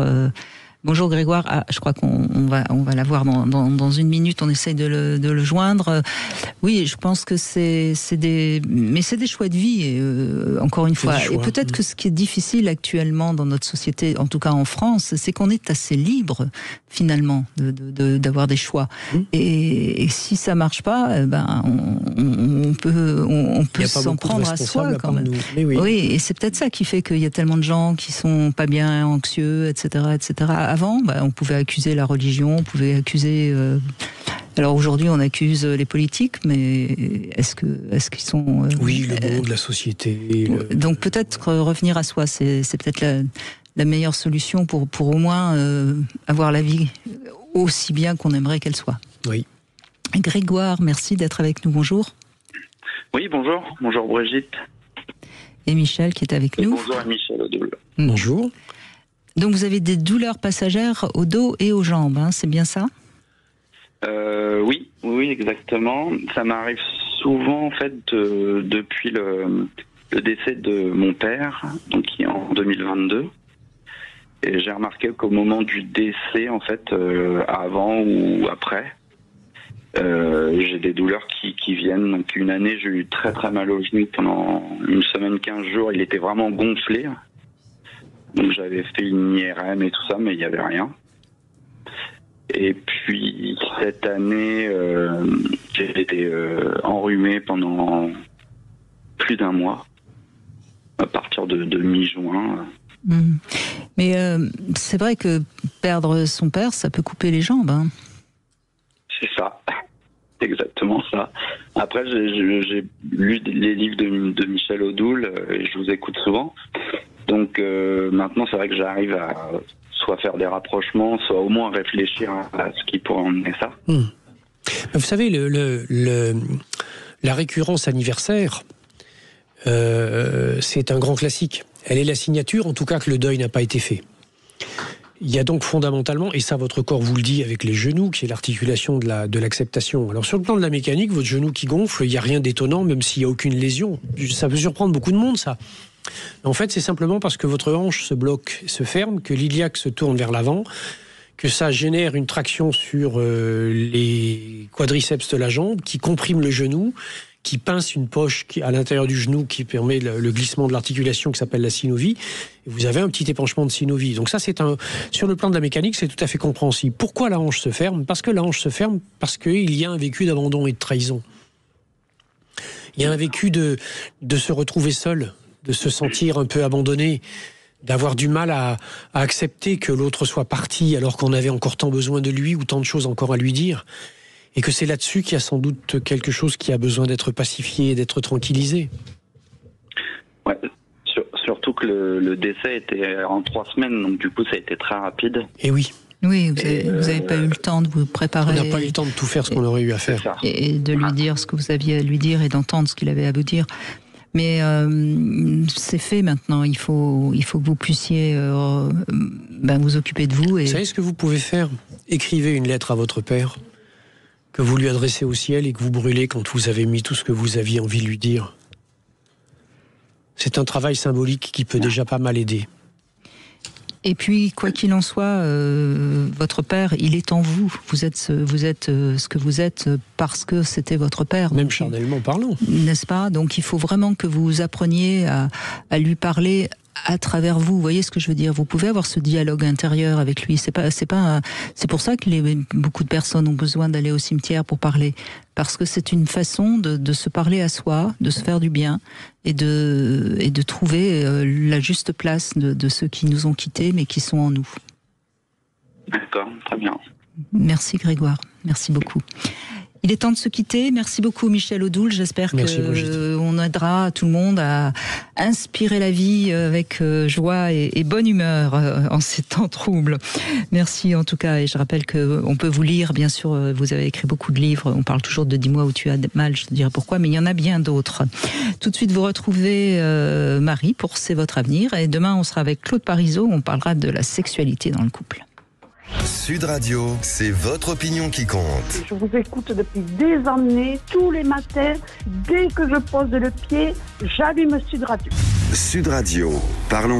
B: Bonjour Grégoire. Ah, je crois qu'on va l'avoir dans une minute. On essaye de le joindre. Oui, je pense que c'est des choix de vie. Encore une fois. Et peut-être que ce qui est difficile actuellement dans notre société, en tout cas en France, c'est qu'on est assez libre finalement d'avoir des choix. Et si ça marche pas, on peut s'en prendre à soi quand même. Oui, et c'est peut-être ça qui fait qu'il y a tellement de gens qui sont pas bien, anxieux, etc., etc. Avant, on pouvait accuser la religion, on pouvait accuser. Alors aujourd'hui, on accuse les politiques, mais est-ce qu'ils sont
C: oui, le monde, la société.
B: Donc peut-être revenir à soi, c'est peut-être la meilleure solution pour au moins avoir la vie aussi bien qu'on aimerait qu'elle soit.
C: Oui.
B: Grégoire, merci d'être avec nous. Bonjour.
J: Oui, bonjour. Bonjour Brigitte.
B: Et Michel qui est avec nous.
J: Bonjour Michel Odoul.
C: Bonjour.
B: Donc vous avez des douleurs passagères au dos et aux jambes, hein, c'est bien ça ?
J: Oui, exactement. Ça m'arrive souvent en fait depuis le décès de mon père, donc qui est en 2022. Et j'ai remarqué qu'au moment du décès, en fait, avant ou après, j'ai des douleurs qui viennent. Donc une année, j'ai eu très très mal au genou pendant une semaine, 15 jours. Il était vraiment gonflé. Donc j'avais fait une IRM et tout ça, mais il n'y avait rien. Et puis cette année, j'ai été enrhumé pendant plus d'1 mois, à partir de mi-juin.
B: Mais c'est vrai que perdre son père, ça peut couper les jambes. Hein.
J: C'est ça, exactement ça. Après, j'ai lu les livres de Michel Odoul et je vous écoute souvent. Donc maintenant, c'est vrai que j'arrive à soit faire des rapprochements, soit au moins réfléchir à ce qui pourrait emmener ça.
C: Vous savez, la récurrence anniversaire, c'est un grand classique. Elle est la signature, en tout cas, que le deuil n'a pas été fait. Il y a donc fondamentalement, et ça votre corps vous le dit avec les genoux, qui est l'articulation de l'acceptation. Alors sur le plan de la mécanique, votre genou qui gonfle, il n'y a rien d'étonnant, même s'il n'y a aucune lésion. Ça peut surprendre beaucoup de monde, ça. En fait, c'est simplement parce que votre hanche se bloque, se ferme, que l'iliaque se tourne vers l'avant, que ça génère une traction sur les quadriceps de la jambe, qui comprime le genou, qui pince une poche à l'intérieur du genou qui permet le glissement de l'articulation qui s'appelle la synovie. Et vous avez un petit épanchement de synovie. Donc ça, sur le plan de la mécanique, c'est tout à fait compréhensible. Pourquoi la hanche se ferme ? Parce que la hanche se ferme parce qu'il y a un vécu d'abandon et de trahison. Il y a un vécu de se retrouver seul, de se sentir un peu abandonné, d'avoir du mal à accepter que l'autre soit parti alors qu'on avait encore tant besoin de lui ou tant de choses encore à lui dire. Et que c'est là-dessus qu'il y a sans doute quelque chose qui a besoin d'être pacifié et d'être tranquillisé.
J: Ouais, surtout que le décès était en 3 semaines, donc du coup ça a été très rapide.
C: Et oui.
B: Oui, vous n'avez pas eu le temps de vous préparer.
C: On n'a pas eu le temps de tout faire ce qu'on aurait eu à faire.
B: Et de lui dire ce que vous aviez à lui dire et d'entendre ce qu'il avait à vous dire. Mais c'est fait maintenant. Il faut que vous puissiez vous occuper de vous. Et...
C: Vous savez ce que vous pouvez faire ? Écrivez une lettre à votre père que vous lui adressez au ciel et que vous brûlez quand vous avez mis tout ce que vous aviez envie de lui dire. C'est un travail symbolique qui peut déjà pas mal aider.
B: Et puis, quoi qu'il en soit, votre père, il est en vous. Vous êtes ce que vous êtes parce que c'était votre père.
C: Même charnellement parlant.
B: N'est-ce pas ? Donc, il faut vraiment que vous appreniez à lui parler à travers vous. Vous voyez ce que je veux dire ? Vous pouvez avoir ce dialogue intérieur avec lui. C'est pour ça que beaucoup de personnes ont besoin d'aller au cimetière pour parler. Parce que c'est une façon de se parler à soi, de se faire du bien et de trouver la juste place de ceux qui nous ont quittés mais qui sont en nous.
J: D'accord, très bien.
B: Merci Grégoire, merci beaucoup. Il est temps de se quitter. Merci beaucoup Michel Odoul. J'espère qu'on aidera tout le monde à inspirer la vie avec joie et bonne humeur en ces temps troubles. Merci en tout cas. Et je rappelle qu'on peut vous lire, bien sûr, vous avez écrit beaucoup de livres. On parle toujours de 10 mois où tu as mal, je te dirai pourquoi, mais il y en a bien d'autres. Tout de suite, vous retrouvez Marie pour C'est votre avenir. Et demain, on sera avec Claude Parisot. On parlera de la sexualité dans le couple.
A: Sud Radio, c'est votre opinion qui compte.
K: Je vous écoute depuis des années, tous les matins, dès que je pose le pied, j'allume Sud Radio.
A: Sud Radio, parlons